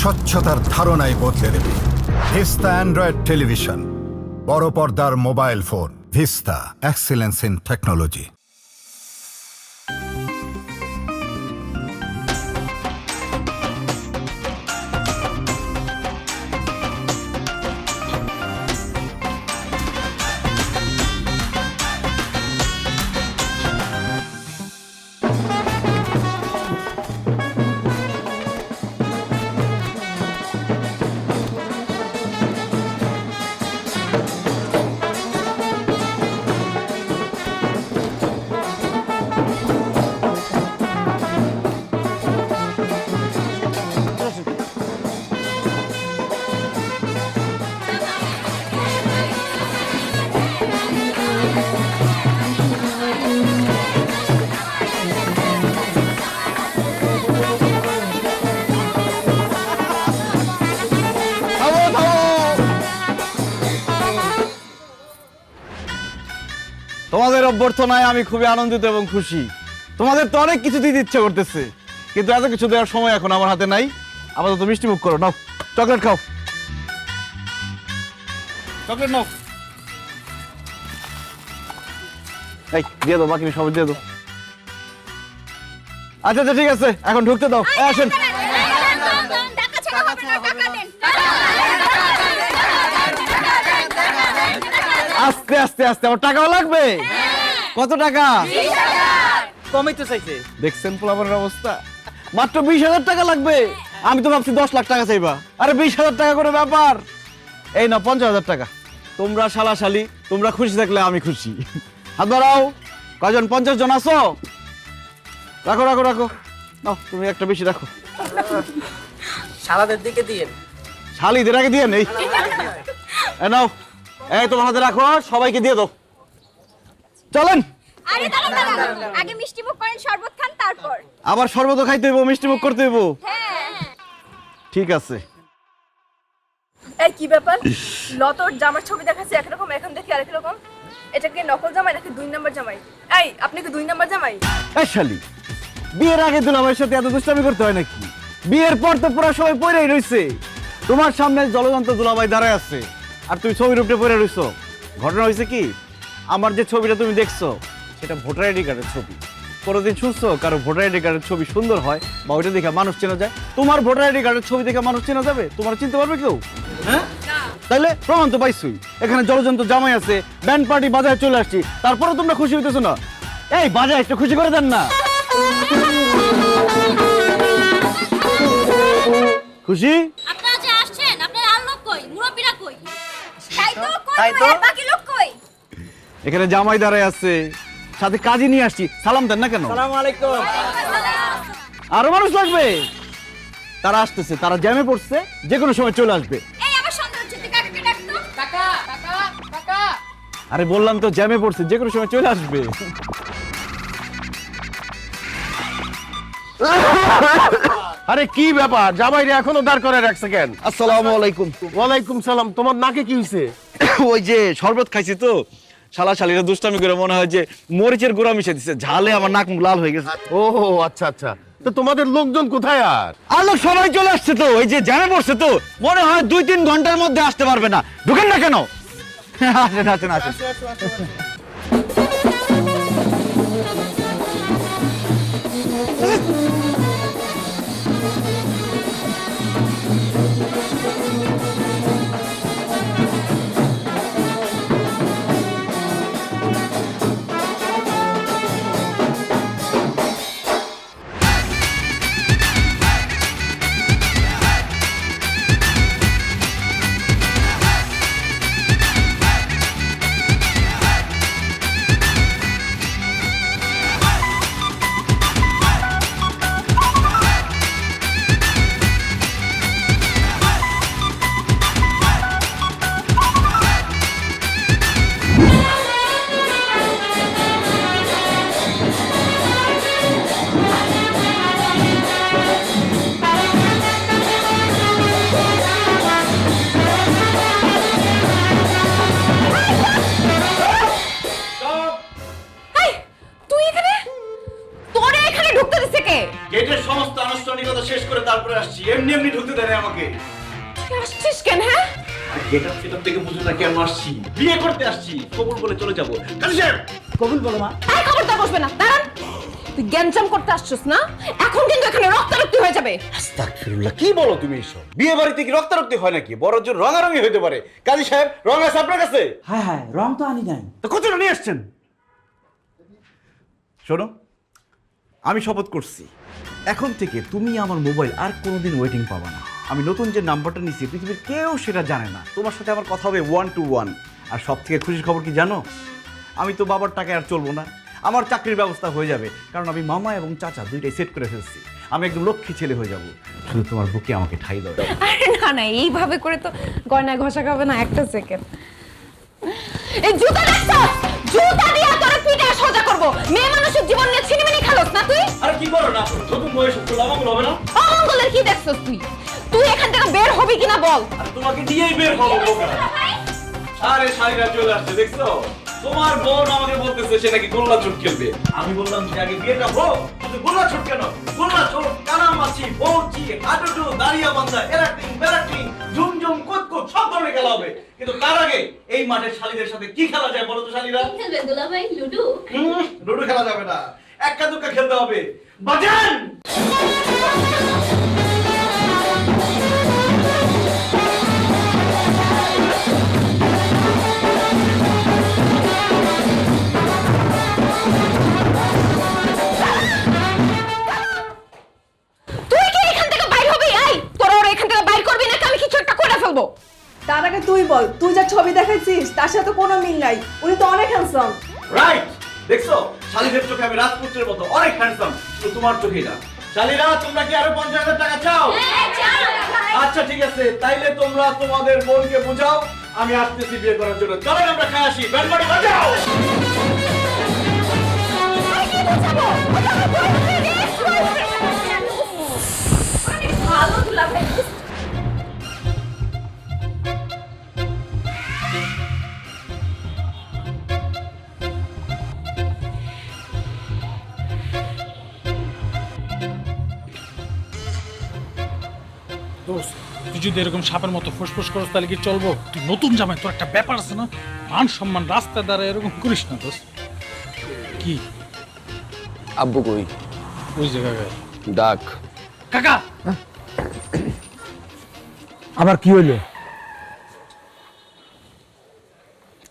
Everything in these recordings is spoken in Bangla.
স্বচ্ছতার ধারণাই বদলে দেবে। ভিস্তা অ্যান্ড্রয়েড টেলিভিশন, বড় পর্দার mobile phone. Vista, excellence in technology. তোমাদের অভ্যর্থনায় আমি খুবই আনন্দিত এবং খুশি। তোমাদের তো অনেক কিছু দিতে ইচ্ছে করতেছে, কিন্তু এত কিছু দেওয়ার সময় এখন আমার হাতে নাই। আপাতত মিষ্টি মুখ করো, নাও চকলেট খাও, চকলেট নাও। এই দিয়ে দাও, বাকি সব দিয়ে দাও। আচ্ছা আচ্ছা ঠিক আছে, এখন ঢুকতে দাও। আসেন। আস্তে আস্তে আস্তে, আমার টাকাও লাগবে। কত টাকা? কমই তো চাইছে। দেখছেন পোলাপানের অবস্থা, মাত্র 20,000 টাকা লাগবে। আমি তো ভাবছি 10 লাখ টাকা চাইবা। আরে 20,000 টাকা করে ব্যাপার। এই না 50,000 টাকা। তোমরা শালাশালি, তোমরা খুশি থাকলে আমি খুশি। হাত বাড়াও। কয়জন? 50 জন আছো? রাখো রাখো রাখো, নাও তুমি একটা বেশি রাখো। শালাদের দিকে দিয়ে শালিদের আগে দিয়ে নেই। নাও, এই তোমার হাতে রাখো, সবাইকে দিয়ে দাও। চলেন। আরে দাঁড়ান দাঁড়ান, আগে মিষ্টি মুখ করেন, শরবত খান, তারপর। আবার শরবত খাইতে হইব, মিষ্টি মুখ করতে হইব। হ্যাঁ ঠিক আছে। এই কি ব্যাপার? লতর জামার ছবি দেখাচ্ছে একরকম, এখন দেখি আরেক রকম। এটা কি নকল জামাই নাকি 2 নাম্বার জামাই? এই আপনি কি 2 নাম্বার জামাই? এই শালি, বিয়ের আগে দুলাভাইয়ের সাথে এত দুষ্টামি করতে হয় নাকি? বিয়ের পর তো পুরো সবাই পড়েই রইছে। তোমার সামনে জলযন্ত্র দুলাভাই দাঁড়ায় আছে, আর তুমি ছবির উপরে পড়ে রইছো। ঘটনা হয়েছে কি, আমার যে ছবিটা তুমি দেখছো সেটা ভোটার আইডি কার্ডের ছবি। কোনোদিন শুনছো কারো ভোটার আইডি কার্ডের ছবি সুন্দর হয় বা ওইটা দেখে মানুষ চেনা যায়? তোমার ভোটার আইডি কার্ডের ছবি দেখে মানুষ চেনা যাবে? তোমার চিনতে পারবে কেউ? হ্যাঁ, তাইলে প্রমাণ তো পাইছই। এখানে জলযন্ত্র জামাই আছে, ব্যান্ড পার্টি বাজারে চলে আসছি, তারপরে তোমরা খুশি হইতেছো না? এই বাজায় একটু খুশি করে দেন না। খুশি? আপনারা যে আসছেন, আপনারা আর লোক কই? মুরব্বিরা কই? তাই তো, তাই কই তো। আর বাকি লোক কই? এখানে জামাই দাঁড়ায় আছে, সাথে কাজী নিয়ে আসছি, সালাম দেন না কেন? আসসালামু আলাইকুম। আরো মানুষ লাগবে। তারা আসতেছে, তারা জ্যামে পড়ছে, যে কোনো সময় চলে আসবে। এই আমার সন্দেহ হচ্ছে, তুই কাকাকে ডাকতো। কাকা কাকা কাকা। আরে বললাম তো জ্যামে পড়ছে, যে কোনো সময় চলে আসবে। আরে কি ব্যাপার, জামাইরে এখনো দাঁড় করে রাখছে কেন? আসসালামু আলাইকুম। ওয়ালাইকুম সালাম। তোমার নাকে কি হইছে? ওই যে শরবত খাইছি তো, শালা শালিরা দুষ্টামি করে মনে হয় যে মরিচের গুঁড়া মিশে দিচ্ছে, ঝালে আমার নাক মুখ লাল হয়ে গেছে। ও আচ্ছা আচ্ছা, তো তোমাদের লোকজন কোথায় আর? আর লোক সবাই চলে আসছে তো, ওই যে জ্যামে পড়ছে তো, মনে হয় 2-3 ঘন্টার মধ্যে আসতে পারবে না। ঢুকেন না কেন? আসেন আসেন আসেন। আমাকে। তুই আসছিস কেন? হ্যাঁ, গেটআপ সেটআপ থেকে বুঝো না কেন আসছি? বিয়ে করতে আসছি, কবুল বলে চলে যাব। কাজী সাহেব, কবুল বলো মা। এই খবরদার বসবে না, দাঁড়ান। তুই গ্যাঞ্জাম করতে আসছিস না? এখন কিন্তু এখানে রক্তারক্তি হয়ে যাবে। আস্তাগফিরুল্লাহ, কি বলো তুমি এসব? বিয়ে বাড়িতে কি রক্তারক্তি হয় নাকি? বড় জোর রঙারঙি হইতে পারে। কাজী সাহেব, রং আছে আপনার কাছে? হ্যাঁ হ্যাঁ, রং তো আনি নাই। তো কতটা নিয়ে আসছেন? শোনো, আমি শপথ করছি এখন থেকে তুমি আমার মোবাইল আর কোনোদিন ওয়েটিং পাবা না। আমি নতুন যে নাম্বারটা নিচ্ছি পৃথিবীর কেউ সেটা জানে না। তোমার সাথে আমার কথা হবে 1 to 1। আর সব থেকে খুশির খবর কি জানো? আমি তো বাবার টাকায় আর চলবো না, আমার চাকরির ব্যবস্থা হয়ে যাবে। কারণ আমি মামা এবং চাচা দুইটাই সেট করে ফেলছি। আমি একদম লক্ষ্মী ছেলে হয়ে যাব। শুধু তোমার বুকে আমাকে ঠাই দাও। আরে না না, এইভাবে করে তো গয়নায় ঘষা খাবে না। একটা সেকেন্ড, এই জুতা দেখছো? জুতা দিয়ে তোর পিঠে সোজা করব। মেয়ে মানুষের জীবন নিয়ে ছিনিমিনি খেলোস না তুই? আরে কি করো না, নতুন বয়স আমাগুলো হবে না। অমঙ্গলের কি দেখছস তুই? তুই এখান থেকে বের হবি কিনা বল। আর তোমাকে দিয়েই বের হবো বোকা। আরে শাড়িটা চলে আসছে, দেখছো? তোমার বোন আমাকে বলতেছে সে নাকি গোল্লা ছুট খেলবে। আমি বললাম যে আগে বিয়েটা হোক। কিন্তু গোল্লা ছুট কেন? গোল্লা ছুট কানামাছি, বউচি, হাডুডু, দাঁড়িয়া বান্ধা, এরাটিং, বেরাটিং, ঝুমঝুম, কুতকুত সব ধরনের খেলা হবে। কিন্তু তার আগে এই মাঠের শালীদের সাথে কি খেলা যায় বলো তো শালীরা? খেলবেন দুলাভাই লুডু? লুডো খেলা যাবে না, এক্কা দুক্কা খেলতে হবে। বাজান! তুই কি এখান থেকে বাইর হবি? এই তোরা ওরা এখান থেকে বাইর করবি নাকি আমি কিছু একটা করে ফেলবো? তার আগে তুই বল, তুই যা ছবি দেখাইছিস তার সাথে কোনো মিল নাই। উনি তো অনেক হ্যান্ডসাম। রাইট, দেখছো? শালীদের চোখে আমি রাজপুত্রের মতো অনেক হ্যান্ডসাম, কিন্তু তোমার চোখে না। শালীরা, তোমরা কি আরো 50,000 টাকা চাও? আচ্ছা ঠিক আছে, তাইলে তোমরা তোমাদের বোনকে বুঝাও আমি আসতেছি বিয়ে করার জন্য। চলো আমরা খাই আসি, ব্যান্ড বাড়ি বাজাও। ভালো দুলাভাই। দোস্ত, তুই যদি এরকম সাপের মতো ফুসফুস করস তাহলে কি চলবো? তুই নতুন জামাই, তোর একটা ব্যাপার আছে না? মান সম্মান রাস্তায় দাঁড়ায় এরকম করিস না দোস্ত। কি আব্বু কই? ওই জায়গায় ডাক। কাকা, আবার কি হইলো?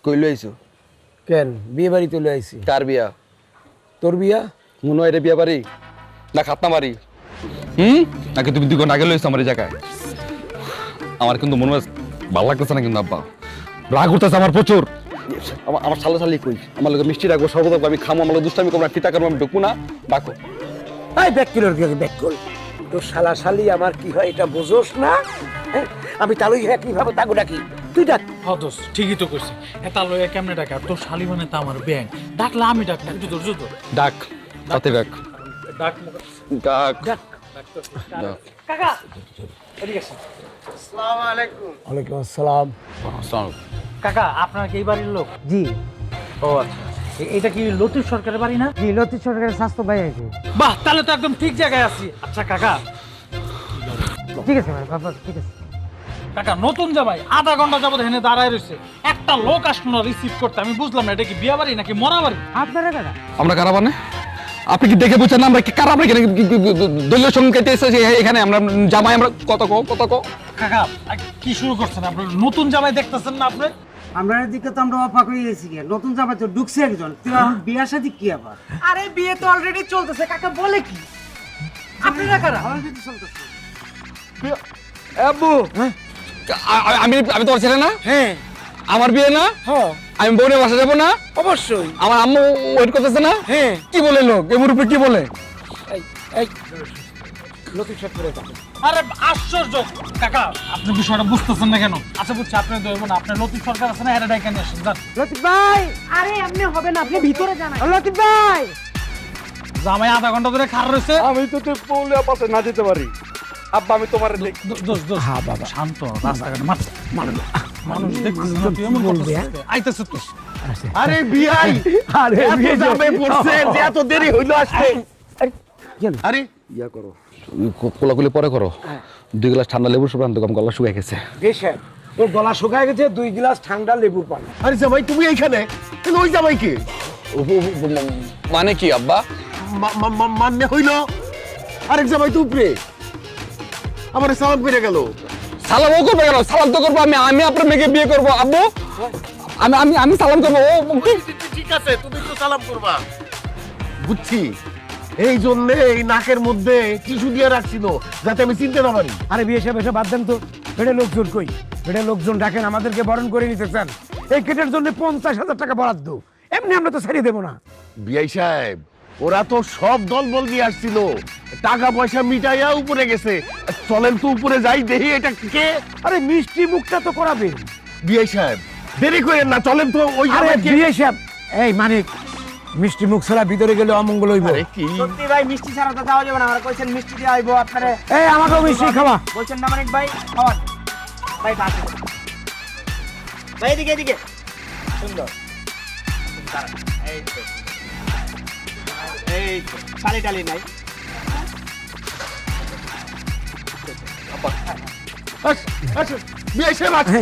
কইলো আইছো? কেন বিয়ে বাড়ি চলে আইছি? কার বিয়া? তোর বিয়া? মনে হয় রে বিয়া বাড়ি না খাতনা বাড়ি? নাকি তুমি দুটো আগে লইছো আমার এই জায়গায়? আমার কিন্তু মনে হয় ভালো লাগতেছে না কিন্তু আব্বা, রাগ উঠতেছে আমার প্রচুর। আমার সালো সালি কই, আমার লোক মিষ্টি রাখবো, সর্বদা আমি খামো, আমার দুষ্টামি করবো না, ফিতা করবো, আমি ঢুকবো না, ডাকো। এই ব্যাক কিলোর ব্যাক কল। তোর শালা শালি আমার কি হয় এটা বুঝোস না? হ্যাঁ? আমি তালুই হ্যাঁ কিভাবে তাগো ডাকি? তুই ডাক। হ্যাঁ দোস্ত, ঠিকই তো করছি। এটা লয়ে কেমনে ডাকা? তোর শালি মানে তা আমার ব্যাং। ডাকলে আমি ডাক না, জুতো জুতো ডাক, সাথে ডাক, ডাক ডাক, ডাক। ডাক। কাকা, ওয়ালাইকুম আসসালাম। আসসালাম। কাকা, আপনার কি এই বাড়ির লোক? জি ও আচ্ছা, এটা কি লতিফ সরকারের বাড়ি না? জি, লতিফ সরকারের স্বাস্থ্য ভাই আছে। বাহ, তাহলে তো একদম ঠিক জায়গায় আছি। আচ্ছা কাকা, ঠিক আছে ভাই, বাবা ঠিক আছে। কাকা নতুন জামাই আধা ঘন্টা যাবত এখানে দাঁড়ায় রয়েছে, একটা লোক আসলো না রিসিভ করতে। আমি বুঝলাম না এটা কি বিয়া বাড়ি নাকি মরা বাড়ি। আপনারা কারা? আমরা কারা মানে? আপনি কি দেখে বুঝছেন না আমরা কি কারা? আমরা দলীয় সংকেতে এসেছি এখানে, আমরা জামাই, আমরা কত কাকা কি শুরু করছেন? আপনার নতুন জামাই দেখতেছেন না আপনি? আমরা দিকে তো আমরা অবাক হয়ে গেছি। নতুন জামাই তো ঢুকছে একজন, তুই এখন বিয়া শাদী কি আবার? আরে বিয়ে তো অলরেডি চলতেছে, কাকা বলে কি? আপনারা কারা? অলরেডি চলতেছে। আব্বু, আমি তোমার ছেলে না? হ্যাঁ আমার বিয়ে না? হ্যাঁ আমি বোনের বাসা যাবো না? অবশ্যই। আমার আম্মু ওয়েট করতেছে না? হ্যাঁ। কি বলে লোক এমন উপরে কি বলে? এই লতিফ সরকারের কাছে। আরে আশ্চর্য কাকা, আপনি বিষয়টা বুঝতেছেন না কেন? আচ্ছা বুঝছি, আপনি দেবো না, আপনার লতিফ সরকার আছে না, এরা ডাইকা নিয়ে আসেন। লতিফ ভাই, আরে এমনি হবে না, আপনি ভিতরে যান। লতিফ ভাই, জামাই আধা ঘন্টা ধরে খার রয়েছে। আমি তো তোর বলে পাশে না যেতে পারি। আব্বা আমি তোমার হ্যাঁ বাবা, শান্ত রাস্তাঘাটে মানুষ দেখতেছে না, তুই এমন করতেছিস? আইতেছে তো। আরে বিয়াই, আরে বিয়ে যাবে পড়ছে যে এত দেরি হইলো আসতে। আরে ইয়া করো। কোলাকুলি পরে করো। 2 গ্লাস ঠান্ডা লেবুর শরবত আনতে গলা শুকিয়ে গেছে। বেশ, তোর গলা শুকায় গেছে, 2 গ্লাস ঠান্ডা লেবুর পানি। আরে জামাই তুমি এইখানে, কিন্তু ওই জামাই কি? মানে কি আব্বা? মানে হইল আরেক জামাই তো উপরে আমার সালাম করে গেল। সালাম ও করবে কেন? সালাম তো করবো আমি আপনার মেয়েকে বিয়ে করবো আব্বু। আমি সালাম করবো। ঠিক আছে, তুমি তো সালাম করবা, বুঝছি। এই জন্য এই নাকের মধ্যে টিস্যু দিয়ে রাখছিল যাতে আমি চিনতে না পারি। আরে বিয়ে সাহেব এসব বাদ দেন তো, বেড়ে লোকজন কই? বেড়ে লোকজন ডাকেন, আমাদেরকে বরণ করে নিতে চান। এই কেটের জন্য 50,000 টাকা বরাদ্দ, এমনি আমরা তো ছাড়িয়ে দেবো না। বিআই সাহেব, ওরা তো সব দল বল নিয়ে আসছিল, টাকা পয়সা মিটাইয়া উপরে গেছে। চলেন তো উপরে যাই, দেখি এটা কে। আরে মিষ্টি মুখটা তো করাবেন। বিআই সাহেব দেরি করেন না, চলেন তো ওই আরে জামাইকে। বিয়ে সাহেব, এই মানিক, মিষ্টি মুখ ছাড়া ভিতরে গেলে অমঙ্গল হইব। আরে কি সত্যি ভাই, মিষ্টি ছাড়া তো যাওয়া যাবে না। আমরা কইছেন মিষ্টি দিয়ে আইবো আপনারে। এই আমাকেও মিষ্টি খাওয়া। বলছেন না মানিক ভাই, খাওয়ান ভাই। বাসে ভাই, এদিকে এদিকে, সুন্দর। এই তো, এই তো, টালি টালি নাই। বিআই সাহেব আছে।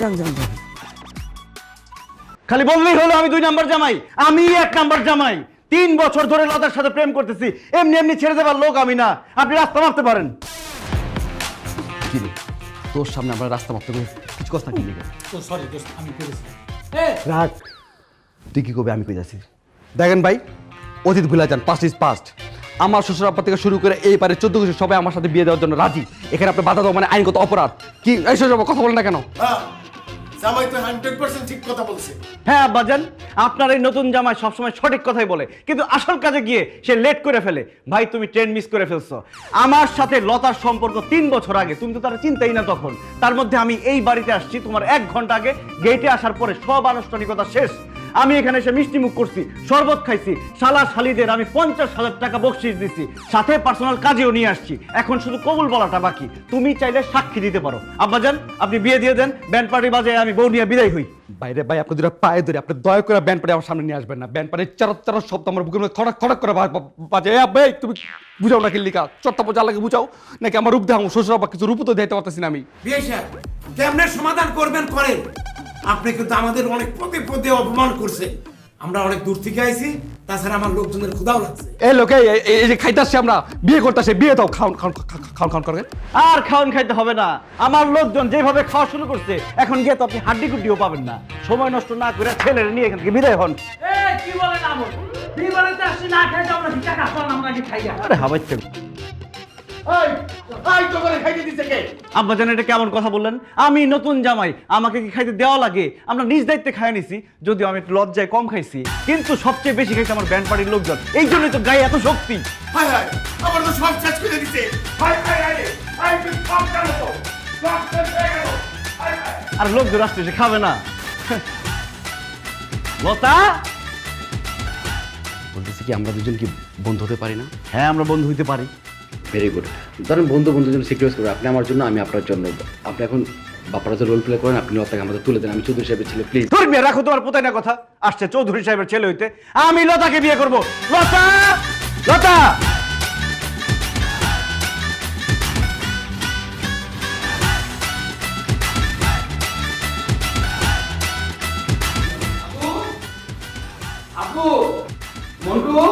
যান যান যান। খালি বললেই হলো আমি 2 নাম্বার জামাই, আমি 1 নাম্বার জামাই। 3 বছর ধরে লতার সাথে প্রেম করতেছি, এমনি এমনি ছেড়ে দেবার লোক আমি না। আপনি রাস্তা মারতে পারেন। কি রে, তোর সামনে আমরা রাস্তা মাপতে কিছু কথা কি লিখে? তো সরি দোস্ত, আমি করেছি। রাখ, তুই কি করবি? আমি কই যাচ্ছি। দেখেন ভাই, অতীত ভুলে যান, পাস্ট ইজ পাস্ট। আমার শ্বশুর আব্বা থেকে শুরু করে এই পারে 14 বছর সবাই আমার সাথে বিয়ে দেওয়ার জন্য রাজি। এখানে আপনি বাধা দেওয়া মানে আইনগত অপরাধ। কি এই শ্বশুর আব্বা কথা বলেন না কেন? জামাই তো 100% ঠিক কথা বলছে। হ্যাঁ আব্বাজান, আপনার এই নতুন জামাই সবসময় সঠিক কথাই বলে, কিন্তু আসল কাজে গিয়ে সে লেট করে ফেলে। ভাই তুমি ট্রেন মিস করে ফেলছো। আমার সাথে লতার সম্পর্ক 3 বছর আগে, তুমি তো তারা চিন্তাই না তখন। তার মধ্যে আমি এই বাড়িতে আসছি তোমার 1 ঘন্টা আগে। গেটে আসার পরে সব আনুষ্ঠানিকতা শেষ। আমি এখানে এসে মিষ্টি মুখ করছি, শরবত খাইছি, শালা শালিদের আমি 50,000 টাকা বকশিশ দিছি, সাথে পার্সোনাল কাজেও নিয়ে আসছি। এখন শুধু কবুল বলাটা বাকি। তুমি চাইলে সাক্ষী দিতে পারো। আব্বাজান আপনি বিয়ে দিয়ে দেন, ব্যান্ড পার্টি বাজে আমি বউ নিয়ে বিদায় হই। বাইরে ভাই, আপনি দুটো পায়ে ধরে আপনি দয়া করে ব্যান্ড পার্টি আমার সামনে নিয়ে আসবেন না। ব্যান্ড পার্টির চার শব্দ আমার বুকের মধ্যে খড়ক খড়ক করে বাজে। ভাই তুমি বুঝাও না কিল্লিকা, চট্টা পচা লাগে বুঝাও নাকি আমার রূপ দেখাম? শ্বশুর আব্বা কিছু রূপ তো দিতে পারতেছি না আমি। বিয়ে সাহেব, কেমনে সমাধান করবেন করেন। আপনি কিন্তু আমাদের অনেক পদে পদে অপমান করছেন। আমরা অনেক দূর থেকে আইছি, তাছাড়া আমার লোকজনের ক্ষুধাও লাগছে। এই লোকে এই যে খাইতে আসছে, আমরা বিয়ে করতে আসে, বিয়ে দাও, খাওন খাওন খাওন খাওন করে। আর খাওয়ান খাইতে হবে না। আমার লোকজন যেভাবে খাওয়া শুরু করছে, এখন গিয়ে তো আপনি হাড্ডি গুড্ডিও পাবেন না। সময় নষ্ট না করে ছেলের নিয়ে এখান থেকে বিদায় হন। কি বলেন আমল? বিবাহিত আসছি না খাইতে, আমরা কি টাকা পান, আমরা কি খাইয়া? আরে হাবাইতে আব্বাজান, এটা কেমন কথা বললেন? আমি নতুন জামাই, আমাকে কি খাইতে দেওয়া লাগে? আমরা নিজ দায়িত্বে খাই নিছি, যদিও আমি একটু লজ্জায় কম খাইছি, কিন্তু সবচেয়ে বেশি খাইছে আমার ব্যান্ড পার্টির লোকজন। এই জন্যই তো গায়ে এত শক্তি। হায় হায়, আমার তো সব শেষ করে দিতে। হায় হায় হায়, হায় তুই সব জানো তো, সব শেষ হয়ে গেল। হায় হায়। আর লোকজন আসছে, সে খাবে না। লতা, বলতেছি কি আমরা দুজন কি বন্ধু হতে পারি না? হ্যাঁ আমরা বন্ধু হইতে পারি। Very good. ধরেন বন্ধু বন্ধুর জন্য সিকিউর করবে, আপনি আমার জন্য, আমি আপনার জন্য। আপনি এখন বাপারা যে রোল প্লে করেন, আপনি লতাকে আমাদের তুলে দেন। আমি চৌধুরী সাহেবের ছেলে, প্লিজ। তোর বিয়ে রাখো, তোমার পোতাই না কথা আসছে চৌধুরী সাহেবের ছেলে হইতে। আমি লতাকে বিয়ে করবো। লতা, লতা। আপু, মন্টু,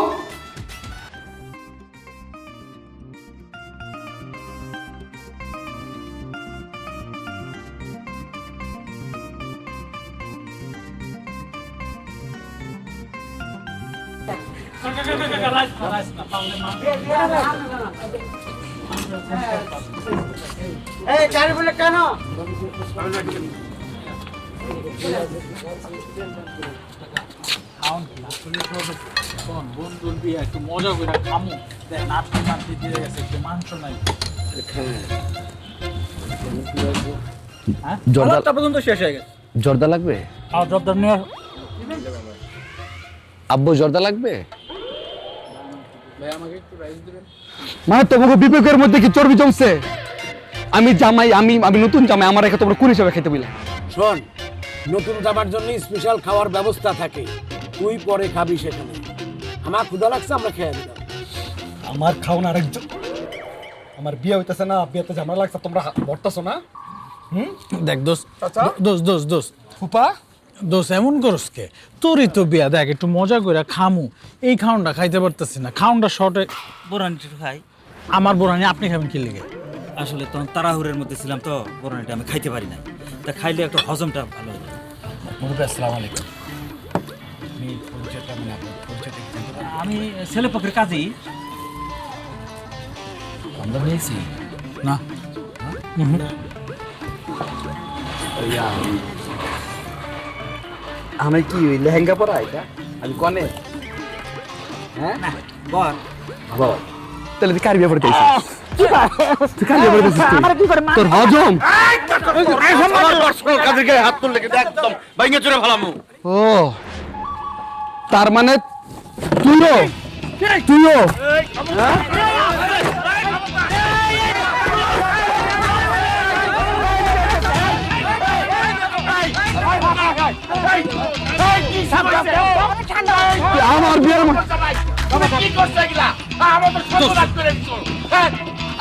এই গাড়ি বলে কেন? বন্ধুর বিয়ে একটু মজা করে খামু, দেখ নাচতে নাচতে দিয়ে গেছে, একটু মাংস নাই। জর্দা পর্যন্ত শেষ হয়ে গেছে। জর্দা লাগবে? আর জর্দার নিয়ে আব্বু জর্দা লাগবে? মানে তোমাকে বিবেকের মধ্যে কি চর্বি জমছে? আমি জামাই, আমি নতুন জামাই, আমার একে তোমরা কুড়ি হিসাবে খেতে বলে। শোন, নতুন জামার জন্য স্পেশাল খাওয়ার ব্যবস্থা থাকে, তুই পরে খাবি সেখানে। আমার ক্ষুধা লাগছে, আমরা খেয়ে দিলাম। আমার খাওন আরেকজন, আমার বিয়ে হইতেছে না, বিয়েতে ঝামেলা লাগছে, তোমরা বর্তাছো না? দেখ দোস্ত, চাচা? দোস্ত ফুপা দোস্ত এমন করস কে? তোরই তো বিয়া, দেখ একটু মজা করে খামু, এই খাউনটা খাইতে পারতেছি না, খাউনটা শর্টে। বোরানিটা খাই। আমার বোরানি আপনি খাবেন কি লেগে? আসলে তখন তাড়াহুড়ের মধ্যে ছিলাম তো, বোরানিটা আমি খাইতে পারি না, তা খাইলে একটু হজমটা ভালো হবে। মুরব্বী আসসালামু আলাইকুম। আমি পরিচয়টা মানে আপনার পরিচয়টা কি জানতে পারি? আমি ছেলে পক্ষের কাজেই। আমরা হয়েছি না আমি কি ওই লেহেঙ্গা পরা এটা আমি কনে? হ্যাঁ বল। বল তাহলে তুই কার বিয়ে পড়তে আইছিস? তুই কার বিয়ে পড়তে আইছিস? তোর হজম। কাজের গায়ে হাত তুললে কিন্তু একদম ভাঙে চুরে ফেলামু। ও তার মানে তুইও আমার বিয়ের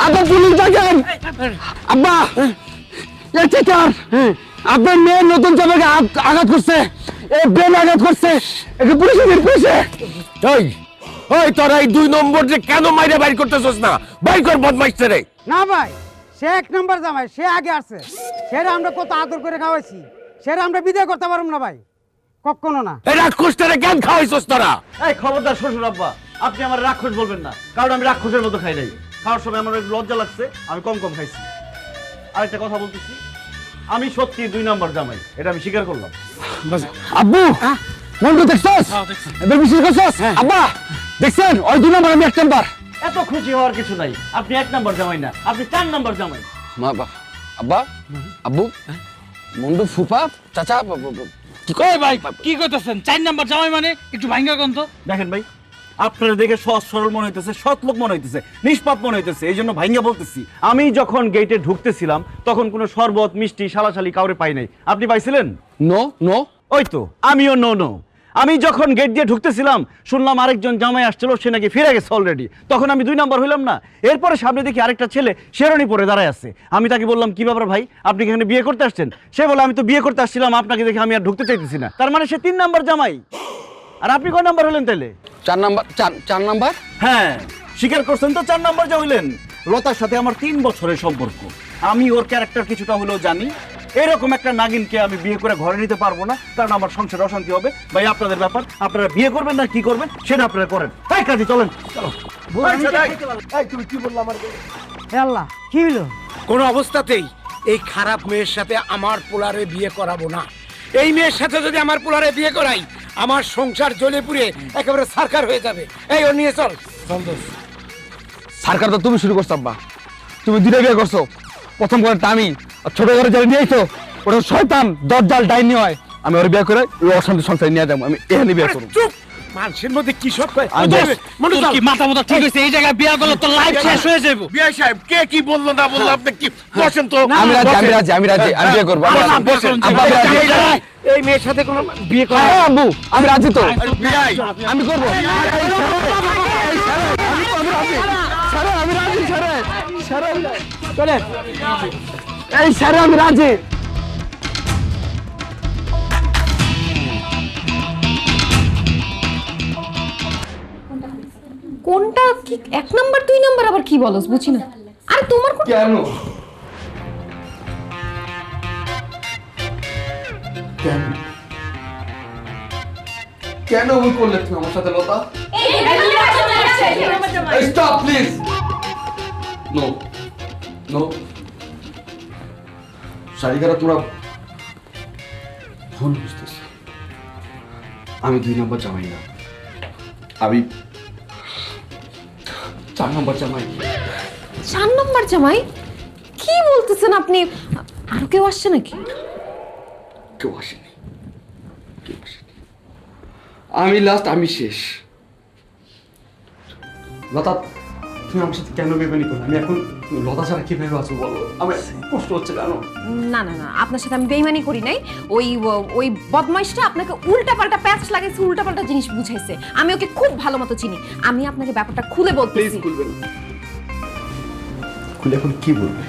আব্বা পুলিশ ডাকেন। আব্বা এই চেকার আপনার মেয়ের নতুন জামাকে আঘাত করছে, এই বেন আঘাত করছে, একে পুলিশে ওই ওই তোরা এই 2 নম্বর যে কেন মাইরে বাইর করতেছস না? বাইর কর বদমাইশটা রে। না ভাই, সে 1 নাম্বার জামাই, সে আগে আসছে। সেটা আমরা কত আদর করে খাওয়াইছি, সেটা আমরা বিদায় করতে পারবো না ভাই, কখনো না। এই রাক্ষসটারে কেন খাওয়াইছস তোরা? এই খবরদার শ্বশুর আব্বা, আপনি আমার রাক্ষস বলবেন না, কারণ আমি রাক্ষসের মতো খাই নাই। খাওয়ার সময় আমার একটু লজ্জা লাগছে, আমি কম খাইছি। আরেকটা কথা বলতেছি, আমি সত্যি 2 নম্বর জামাই, এটা আমি স্বীকার করলাম। আব্বু মন্টু দেখছস? এবার বিশ্বাস করছস? আব্বা দেখছেন ওই 2 নম্বর আমি 1 নাম্বার। এত খুশি হওয়ার কিছু নাই, আপনি 1 নম্বর জামাই না, আপনি 4 নম্বর জামাই। মা আব্বা আব্বু মন্টু ফুপা চাচা কি কয় ভাই? কি কইতেছেন? 4 নাম্বার জামাই মানে? একটু ভাঙ্গা কোন তো। দেখেন ভাই, আপনারা দেখে সহজ সরল মনে হইতেছে, সৎ লোক মনে হইতেছে, নিষ্পাপ মনে হইতেছে, এই জন্য ভাইঙ্গা বলতেছি। আমি যখন গেটে ঢুকতেছিলাম তখন কোনো শরবত মিষ্টি শালাশালি কাউরে পাই নাই, আপনি পাইছিলেন? নো ওই তো আমিও নো। আমি যখন গেট দিয়ে ঢুকতেছিলাম শুনলাম আরেকজন জামাই আসছিল, সে নাকি ফিরে গেছে অলরেডি। তখন আমি 2 নম্বর হইলাম না। এরপরে সামনে দেখি আরেকটা ছেলে শেরনি পরে দাঁড়ায় আছে। আমি তাকে বললাম, কি ব্যাপার ভাই, আপনি কি এখানে বিয়ে করতে আসছেন? সে বলে, আমি তো বিয়ে করতে আসছিলাম, আপনাকে দেখে আমি আর ঢুকতে চাইতেছি না। তার মানে সে 3 নম্বর জামাই। আর আপনি কয় নাম্বার হলেন তাইলে? 4 নাম্বার। হ্যাঁ, স্বীকার করছেন তো 4 নম্বর যে হইলেন। লতার সাথে আমার 3 বছরের সম্পর্ক, আমি ওর ক্যারেক্টার কিছুটা হলেও জানি। এরকম একটা নাগিনকে আমি বিয়ে করে ঘরে নিতে পারবো না, কারণ আমার সংসারে অশান্তি হবে। ভাই আপনাদের ব্যাপার, আপনারা বিয়ে করবেন না কি করবেন সেটা আপনারা করেন। তাই কাজে চলেন, চলো। তুমি কি বললা আমার? হে আল্লাহ, কি হইলো? কোন অবস্থাতেই এই খারাপ মেয়ের সাথে আমার পোলারে বিয়ে করাবো না। এই মেয়ের সাথে যদি আমার পোলারে বিয়ে করাই, আমার সংসার জ্বলে পুড়ে একেবারে সারকার হয়ে যাবে। এই ও নিয়ে চল। সরকার তো তুমি শুরু করছো আব্বা, তুমি 2টা বিয়ে করছো। প্রথম করে আমি, আর ছোট করে যারা নিয়ে আইছো ওটা শয়তান দজ্জাল ডাইনি হয়। আমি ওর বিয়ে করে ওই অশান্তি সংসারে নিয়ে যাবো, আমি এখানে বিয়ে করবো। চুপ! মানুষের মধ্যে কি সব কয়? তোর কি মাথা ঠিক হইছে? এই জায়গায় বিয়া করলে তোর লাইফ শেষ হয়ে যাবে। বিআই সাহেব কে কি বললো না বললো আপনি কি বসেন তো? আমি রাজি আমি বিয়ে করবো। আব্বা এই মেয়ের সাথে কোনো বিয়ে করা? হ্যাঁ আব্বু আমি রাজি তো, বিআই আমি করবো। এই স্যার আমি রাজি। কোনটা কি 1 নাম্বার 2 নাম্বার আবার কি বলস বুঝি না। আরে তোমার কেন কেন ওই করলে তুমি আমার সাথে লতা? Stop please. নো সারিকারা তোরা ভুল বুঝতেছ। আমি 2 নম্বর জামাই না, আমি 4 নম্বর জামাই। 4 নাম্বার জামাই? কি বলতেছেন আপনি? আর কেউ আসছে নাকি? কেউ আসেনি। আমি লাস্ট, আমি শেষ। লতা তুমি আমার সাথে কেন বেমানি করলে? আমি এখন লতা ছাড়া কিভাবে আছো বলো, আমার কষ্ট হচ্ছে জানো। না না না, আপনার সাথে আমি বেইমানি করি নাই। ওই বদমাইশটা আপনাকে উল্টাপাল্টা প্যাচ লাগাইছে, উল্টাপাল্টা জিনিস বুঝাইছে। আমি ওকে খুব ভালো মতো চিনি। আমি আপনাকে ব্যাপারটা খুলে বলতেছি। খুলবেন খুলে এখন কি বলবে?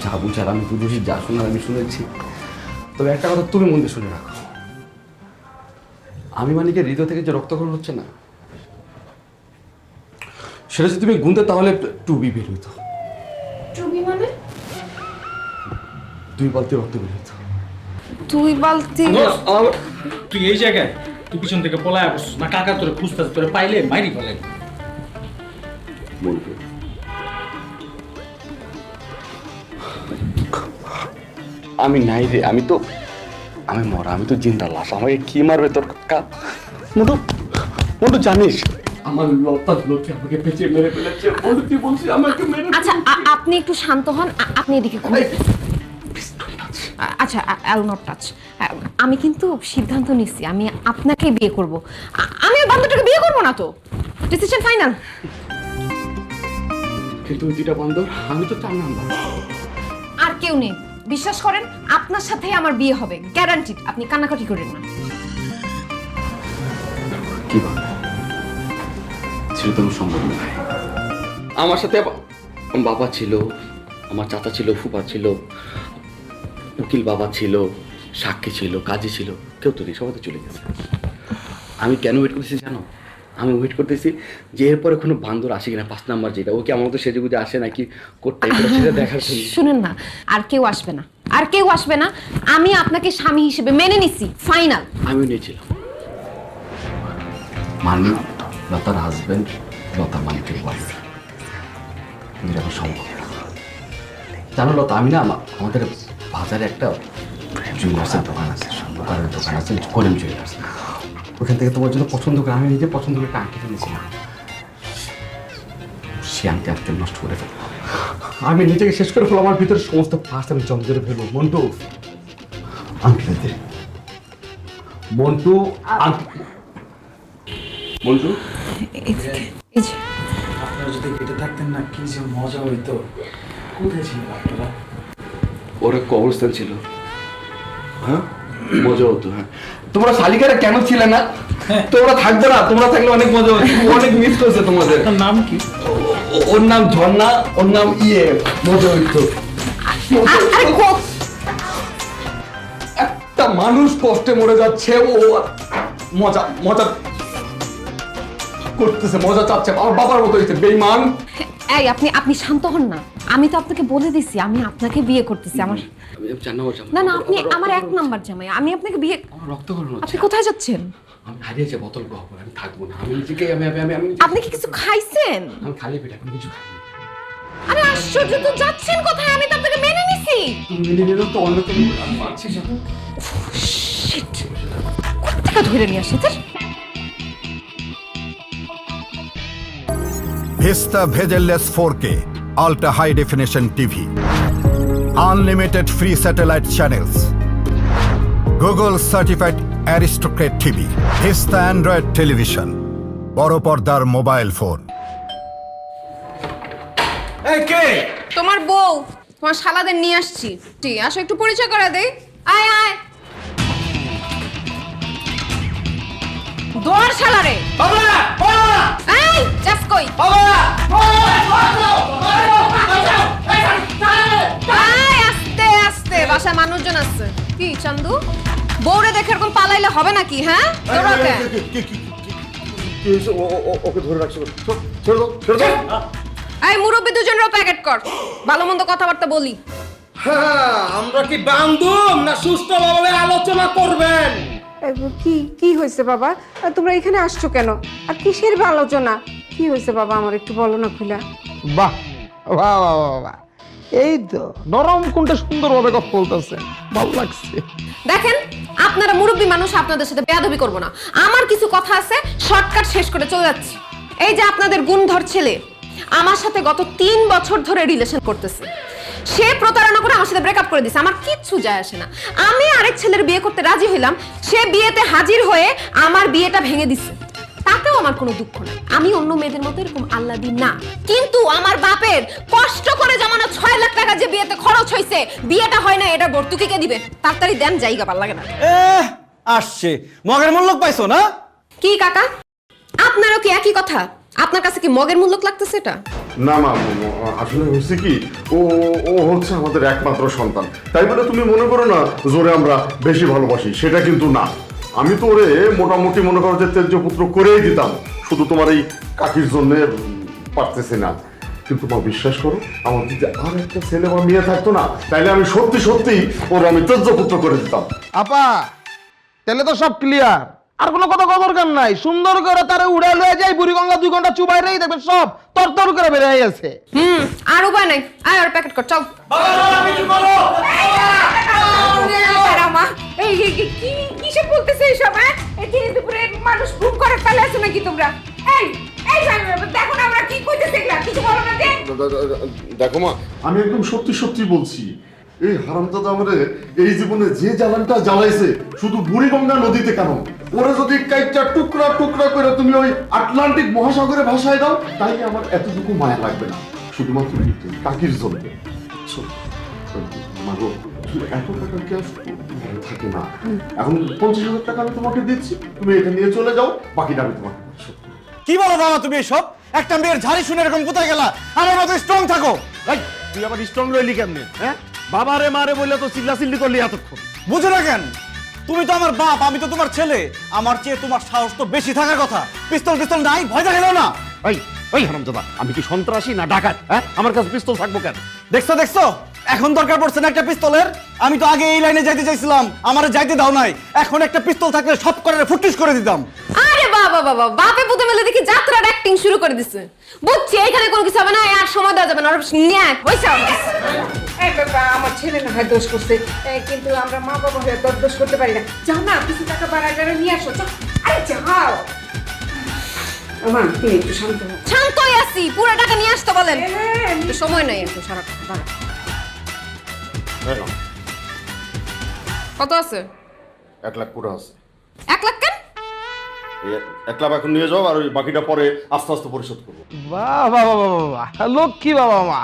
যা বুঝার আমি বুঝেছি, যা শোনার আমি শুনেছি। তবে একটা কথা তুমি মনে শুনে রাখো, আমি মানে কি হৃদয় থেকে যে রক্তক্ষরণ হচ্ছে না, সেটা যদি তুমি গুনতে তাহলে 2B বের হইতো। টুবি মানে? 2 বালতি রক্ত বের হইতো। 2 বালতি? তুই এই জায়গায় তুই পিছন থেকে পলায় বসছিস না? কাকা তোরে খুঁজতেছে, তোরে পাইলে মাইরি ফেলে। বলবে আমি নাই রে, আমি মরা, আমি তো জিন্দা লাশ। আমাকে কি মারবে তোর কাকা? মন্টু জানিস আমার লতা লোকে আমাকে পেঁচিয়ে মেরে ফেলেছে। তুই বলছিস আমাকে মেরে। আচ্ছা আপনি একটু শান্ত হন, আপনি এদিকে ঘুরে। আচ্ছা আইল নট টাচ। আমি কিন্তু সিদ্ধান্ত নিচ্ছি, আমি আপনাকে বিয়ে করব। আমি ওই বান্ধবটাকে বিয়ে করব না তো। Decision final. কিন্তু ওই 2টা বান্দর, আমি তো 4 নাম্বার। আর কেউ নেই, বিশ্বাস করেন আপনার সাথেই আমার বিয়ে হবে, গ্যারান্টিড। আপনি কান্নাকাটি করেন না। কি বল, সেটা তো সম্ভব নয়। আমার সাথে বাবা ছিল, আমার চাচা ছিল, ফুফা ছিল, উকিল বাবা ছিল, সাক্ষী ছিল, কাজী ছিল, কেউ তো নেই, সবাই তো চলে গেছে। আমি কেন ওয়েট করতেছি জানো? আমি ওয়েট করতেছি যে এরপরে কোনো বান্দর আসে কিনা, 5 নাম্বার যেটা, ওকে আমার মতো সেজে গুজে আসে নাকি করতে, সেটা দেখার জন্য। শুনেন না, আর কেউ আসবে না, আর কেউ আসবে না। আমি আপনাকে স্বামী হিসেবে মেনে নিছি, ফাইনাল। আমিও নিয়েছিলাম মানে লতার হাজবেন্ড, লতা মালিকের ওয়াইফ। কিন্তু এখন সম্ভব না। জানো লতা, আমি না আমাদের বাজারে একটা জুয়েলার্সের দোকান আছে, স্বর্ণকারের দোকান আছে, করিম জুয়েলার্স। ওখান থেকে তোমার জন্য পছন্দ করে, আমি নিজে পছন্দ করে একটা আংটি কিনেছিলাম। সে আংটি আজকে নষ্ট করে ফেলবো, আমি নিজেকে শেষ করে ফেলো। আমার ভিতরে সমস্ত ফার্স্ট আমি জম করে ফেলবো। মন্টু আংটিটা দে। মন্টু মন্টু আপনারা যদি কেটে থাকতেন না, কি যে মজা হইতো। কোথায় ছিলেন আপনারা? ওরা কবরস্থান ছিল। হ্যাঁ, মজা হতো। হ্যাঁ, তোমরা শালিকারা কেন ছিলে না? তোমরা থাকবে না, তোমরা থাকলে অনেক মজা হতো। অনেক মিস করছে তোমাদের। নাম কি? ওর নাম ঝর্ণা, ওর নাম মজা হইতো। একটা মানুষ কষ্টে মরে যাচ্ছে, ও মজা মজা করতেছে, মজা চাচ্ছে। আমার বাবার মতো হয়েছে বেঈমান। এই আপনি শান্ত হন না। আমি তো আপনাকে বলে দিছি আমি আপনাকে বিয়ে করতেছি। আমার না না, আপনি আমার 1 নাম্বার জামাই। আমি আপনাকে বিয়ে। আপনি কোথায় যাচ্ছেন? আমি হারিয়েছে বোতল গহবর, আমি থাকবো না। আমি নিজেকে আমি আপনি কি কিছু খাইছেন? আমি খালি পেটে এখন কিছু খাইনি। আরে আশ্চর্য, তো যাচ্ছেন কোথায়? আমি তো আপনাকে মেনে নিছি। তুমি মেনে নিলে তো অন্য তুমি আমি পাচ্ছি না। শিট, কোথা থেকে ধরে নিয়ে আসি? Vista Visualless 4K Ultra High Definition TV, Unlimited Free Satellite Channels, Google Certified Aristocrat TV, Vista Android Television, বড় পর্দার মোবাইল ফোন। এই কে? তোমার বউ, তোমার শালাদের নিয়ে আসছি। ঠিক আসো, একটু পরিচয় করে দেই। আয় আয়, দোয়ার শালারে। বাবা বাবা, এই যাস কই? বাবা আয়, আস্তে আস্তে, বাসায় মানুষজন আছে। কি চান্দু, বউরে দেখে এরকম পালাইলে হবে নাকি? হ্যাঁ, দৌড়াতে। ওকে ধরে রাখছো, ছেড়ে দাও, ছেড়ে দাও। এই মুরব্বি দুজনেরও প্যাকেট কর, ভালো মন্দ কথাবার্তা বলি। হ্যাঁ, আমরা কি বান্ধব না সুষ্ঠুভাবে আলোচনা করবেন? কি হয়েছে বাবা? তোমরা এখানে আসছো কেন? আর কিসের আলোচনা? কি হয়েছে বাবা, আমার একটু বলো না খুলে। বাহ বাহ বাহ বাহ, এই তো নরম কোনটা সুন্দরভাবে কথা বলতেছে, ভালো লাগছে। দেখেন, আপনারা মুরব্বী মানুষ, আপনাদের সাথে বেয়াদবি করব না। আমার কিছু কথা আছে, শর্টকাট শেষ করে চলে যাচ্ছি। এই যে আপনাদের গুণধর ছেলে আমার সাথে গত 3 বছর ধরে রিলেশন করতেছে। সে প্রতারণা করে আমার সাথে ব্রেকআপ করে দিয়েছে। আমার কিচ্ছু যায় আসে না। আমি আরেক ছেলের বিয়ে করতে রাজি হইলাম, সে বিয়েতে হাজির হয়ে আমার বিয়েটা ভেঙে দিছে। তাতেও আমার কোনো দুঃখ নাই, আমি অন্য মেয়েদের মতো এরকম আল্লাদি না। কিন্তু আমার বাপের কষ্ট করে জমানো 6 লাখ টাকা যে বিয়েতে খরচ হয়েছে, বিয়েটা হয় না, এটা ভর্তুকি কে দিবে? তাড়াতাড়ি দেন, জায়গা ভাল লাগে না। আসছে মগের মূল্য পাইছো না? কি কাকা, আপনারও কি একই কথা? আপনার কাছে কি মগের মূল্য লাগতেছে এটা? না মা, আসলে হচ্ছে কি, ও ও হচ্ছে আমাদের একমাত্র সন্তান, তাই বলে তুমি মনে করো না জোরে আমরা বেশি ভালোবাসি, সেটা কিন্তু না। আমি তো ওরে মোটামুটি মনে করো যে তেজ্য পুত্র করেই দিতাম, শুধু তোমার এই কাকির জন্য পারতেছি না। কিন্তু মা বিশ্বাস করো, আমার যদি আর একটা ছেলে বা মেয়ে থাকতো না, তাইলে আমি সত্যি সত্যি ওর আমি তেজ্য পুত্র করে দিতাম। আপা তাহলে তো সব ক্লিয়ার, আর কোনো কথা দরকার নাই। সুন্দর করে তারে উড়ে লয়ে যাই বুড়িগঙ্গা 2 ঘন্টা চুবাই রেই দেখবেন সব তরতর করে বেরিয়ে গেছে। আর উপায় নাই, আয় আর প্যাকেট কর, চল। এই কি কিসব বলতেছে এইসব? এই দিনে দুপুরে মানুষ ঘুম করার তালে আছে নাকি তোমরা? এই এই দেখো না আমরা কি কইতেছি, এগুলা কিছু বলো না। দেখো মা, আমি একদম সত্যি সত্যি বলছি, এই হারামজাদা আমারে এই জীবনে যে জ্বালানটা জ্বালাইছে, শুধু বুড়িগঙ্গা নদীতে কেন, ওরা যদি কাইটা টুকরা টুকরা করে তুমি ওই আটলান্টিক মহাসাগরে ভাসায় দাও, তাইলে আমার এতটুকু মায়া লাগবে না, শুধুমাত্র কাকির জন্য। মাগো, এত টাকা ক্যাশ থাকে না, এখন 50,000 টাকা আমি তোমাকে দিচ্ছি, তুমি এটা নিয়ে চলে যাও, বাকিটা আমি তোমাকে শোধ করব। কি বলো বাবা তুমি এসব? একটা মেয়ের ঝাড়ি শুনে এরকম কোথায় গেলা? আমার মতো স্ট্রং থাকো। এই তুই আবার স্ট্রং রইলি কেমনে? হ্যাঁ, বাবারে মারে বললে তো চিল্লাচিল্লি করলি এতক্ষণ, বুঝো না কেন? তুমি তো আমার বাপ, আমি তো তোমার ছেলে, আমার চেয়ে তোমার সাহস তো বেশি থাকার কথা। পিস্তল পিস্তল নাই, ভয় দেখালো না। এই হারামজাদা, আমি কি সন্ত্রাসী না ডাকাত? হ্যাঁ, আমার কাছে পিস্তল থাকবো কেন? দেখছো দেখছো, এখন দরকার পড়ছে না একটা পিস্তলের? আমি তো আগে এই লাইনে যাইতে চাইছিলাম, আমারে যাইতে দাও নাই। এখন একটা পিস্তল থাকলে সব করে ফুটকিস করে দিতাম। আরে বাবা বাবা, বাপে পুতে মিলে দেখি যাত্রার অ্যাক্টিং শুরু করে দিছে। বুঝছি এখানে কোনো কিছু হবে না, আর সময় দেওয়া যাবে না। ন্যায় হইছে আমার ছেলে না হয় দোষ করছে, কিন্তু আমরা মা বাবা হয়ে দোষ করতে পারি না। যাও না, কিছু টাকা বাড়ায় নিয়ে আসো। আরে যাও মা, তুমি একটু শান্ত হও। শান্তই আছি, পুরো টাকা নিয়ে আসতে বলেন। সময় নাই একটু, সারা কত আছে? 1 লাখ পুরো আছে। 1 লাখ কেন? 1 লাখ এখন নিয়ে যাও, আর ওই বাকিটা পরে আস্তে আস্তে পরিশোধ করবো। বাহ বাহ বাহ বাহ, লক্ষ্মী বাবা মা,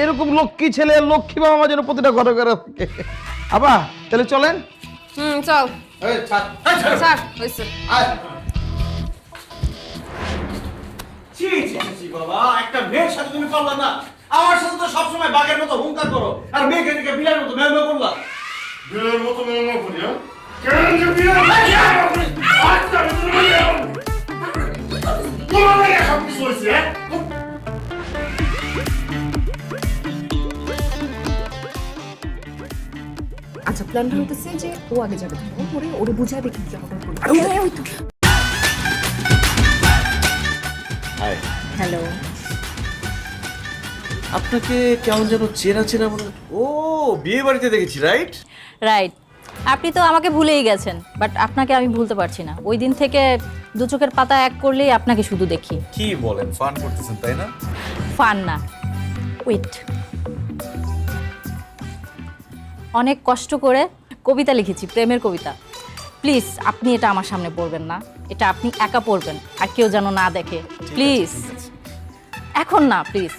এরকম লক্ষ্মী ছেলে, লক্ষ্মী বাবা মা যেন প্রতিটা ঘরে ঘরে থাকে। আবা তাহলে চলেন। চল স্যার, হইছে। বাবা, একটা মেয়ের সাথে তুমি পারলা না, আমার সাথে তো সবসময় বাঘের মতো হুঙ্কার করো, আর মেয়েকে দিকে বিলার মতো মেয়ে করলা। বিলের মতো মেয়ে করি, হ্যাঁ? আচ্ছা, প্ল্যানটা হতেছে যে ও আগে যাবে, ওরে বুঝাবে কি অর্ডার করবে। হ্যালো, আপনাকে কেমন যেন চেনা চেনা মনে। ও, বিয়ে বাড়িতে দেখেছি, রাইট? রাইট, আপনি তো আমাকে ভুলেই গেছেন, বাট আপনাকে আমি ভুলতে পারছি না। ওই দিন থেকে 2 চোখের পাতা এক করলেই আপনাকে শুধু দেখি। কি বলেন, ফান করতেছেন তাই না? ফান না, ওয়েট। অনেক কষ্ট করে কবিতা লিখেছি, প্রেমের কবিতা। প্লিজ আপনি এটা আমার সামনে পড়বেন না, এটা আপনি একা পড়বেন, আর কেউ যেন না দেখে, প্লিজ। এখন না, প্লিজ।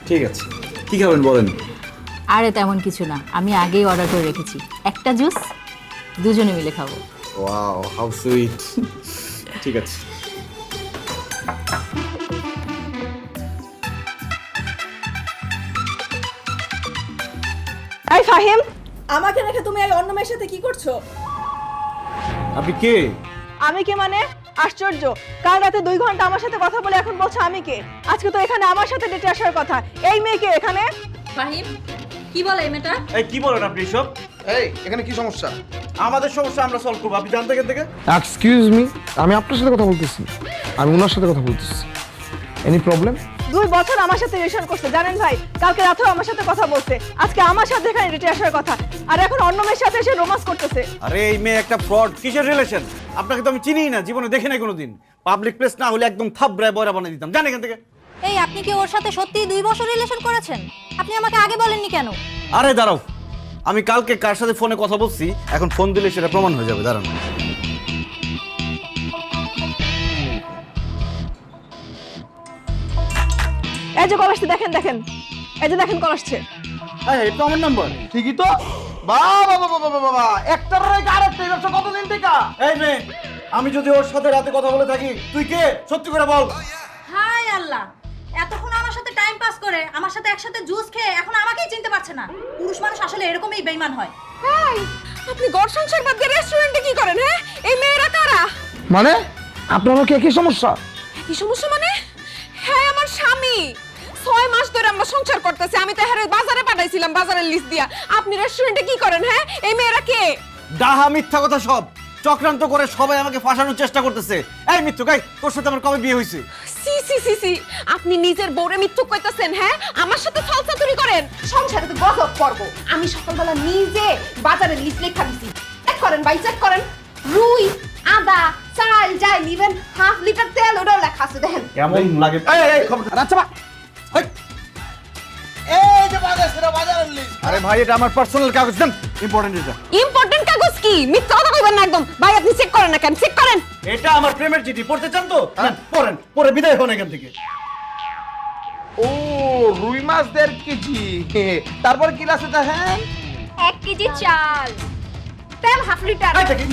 ঠিক আছে, কি খাবেন বলেন? আরে তেমন কিছু না, আমি আগেই অর্ডার করে রেখেছি। একটা জুস, দুজনে মিলে খাবো। Wow, how sweet. ঠিক আছে। এই ফাহিম, আমাকে রেখে তুমি এই অন্য মেয়ের সাথে কি করছো? আপনি কে? আমি কে মানে? আশ্চর্য, কাল রাতে 2 ঘন্টা আমার সাথে কথা বলে এখন বলছো আমি কে? আজকে তো এখানে আমার সাথে ডেটে আসার কথা, এই মেয়েকে এখানে? ফাহিম, কি বলে এই মেয়েটা? এই কি বলেন আপনি সব? এই এখানে কি সমস্যা? আমাদের সমস্যা আমরা সলভ করব, আপনি জানতে কেন থেকে? এক্সকিউজ মি, আমি আপনার সাথে কথা বলতেছি, আমি ওনার সাথে কথা বলতেছি। Any problem? 2 বছর আমার সাথে রিলেশন করছে, জানেন ভাই? কালকে রাতেও আমার সাথে কথা বলছে, আজকে আমার সাথে এখানে ডেটে আসার কথা, আর এখন অন্য মেয়ের সাথে এসে রোমান্স করতেছে। আরে এই মেয়ে একটা ফ্রড। কিসের রিলেশন? আপনাকে তো আমি চিনিই না, জীবনে দেখি নাই কোনোদিন। পাবলিক প্লেস না হলে একদম থাবড়ায় বয়রা বানিয়ে দিতাম, জানেন এখান থেকে। এই, আপনি কি ওর সাথে সত্যি 2 বছর রিলেশন করেছেন? আপনি আমাকে আগে বলেননি কেন? আরে দাঁড়াও, আমি কালকে কার সাথে ফোনে কথা বলছি, এখন ফোন দিলে সেটা প্রমাণ হয়ে যাবে, দাঁড়ান। এই যে কল আসছে, দেখেন দেখেন, এই যে দেখেন কল আসছে। এই তো আমার নাম্বার ঠিকই তো। বাবা বাবা বাবা বাবা, একটার আগে আরেকটা ব্যবসা কতদিন থেকে? এই মেয়ে, আমি যদি ওর সাথে রাতে কথা বলে থাকি, তুই কে? সত্যি করে বল। হাই আল্লাহ, এতক্ষণ আমার সাথে টাইম পাস করে, আমার সাথে একসাথে জুস খেয়ে এখন আমাকেই চিনতে পারছে না। পুরুষ মানুষ আসলে এরকমই বেঈমান হয়। এই, আপনি ঘর সংসার বাদ দিয়ে রেস্টুরেন্টে কি করেন? হ্যাঁ, এই মেয়েরা কারা? মানে আপনার কি একই সমস্যা? কি সমস্যা মানে? হ্যাঁ, আমার স্বামী 6 মাস ধরে আমরা সংসার করতেছি। আমি তো হেরে বাজারে পাঠাইছিলাম, বাজারের লিস্ট দিয়া। আপনি রেস্টুরেন্টে কি করেন? হ্যাঁ, এই মেয়েরা কে? ডাহা মিথ্যা কথা সব চক্রান্ত করে সবাই আমাকে ফাঁসানোর চেষ্টা করতেছে। এই মিথ্যুক, এই তোর সাথে আমার কবে বিয়ে হয়েছে? সি সি সি সি, আপনি নিজের বউরে মিথ্যুক কইতাছেন? হ্যাঁ, আমার সাথে ফালসাতুরি করেন। সংসারে তো গজব করব। আমি সকালবেলা নিজে বাজারে লিস্ট লেখা দিছি। চেক করেন ভাই, চেক করেন। রুই, আদা, চাল, যাই নিবেন, হাফ লিটার তেল, ওটাও লেখা আছে, দেখেন। কেমন লাগে? এই এই খবর আচ্ছা বা এই যে বাজারের লিস্ট। আরে ভাই, এটা আমার পার্সোনাল কাগজ, দেন। ইম্পর্টেন্ট এটা। ইম্পর্টেন্ট কাগজ কি? মিথ্যা কথা কইবেন না একদম। ভাই আপনি চেক করেন না কেন? চেক করেন। এটা আমার প্রেমের চিঠি, পড়তে চান তো? পড়েন, পরে বিদায় হন এখান থেকে। ও, রুই মাছ 1.5 কেজি। তারপর কি আছে দেখেন? 1 কেজি চাল, তেল হাফ লিটার। এই দেখেন,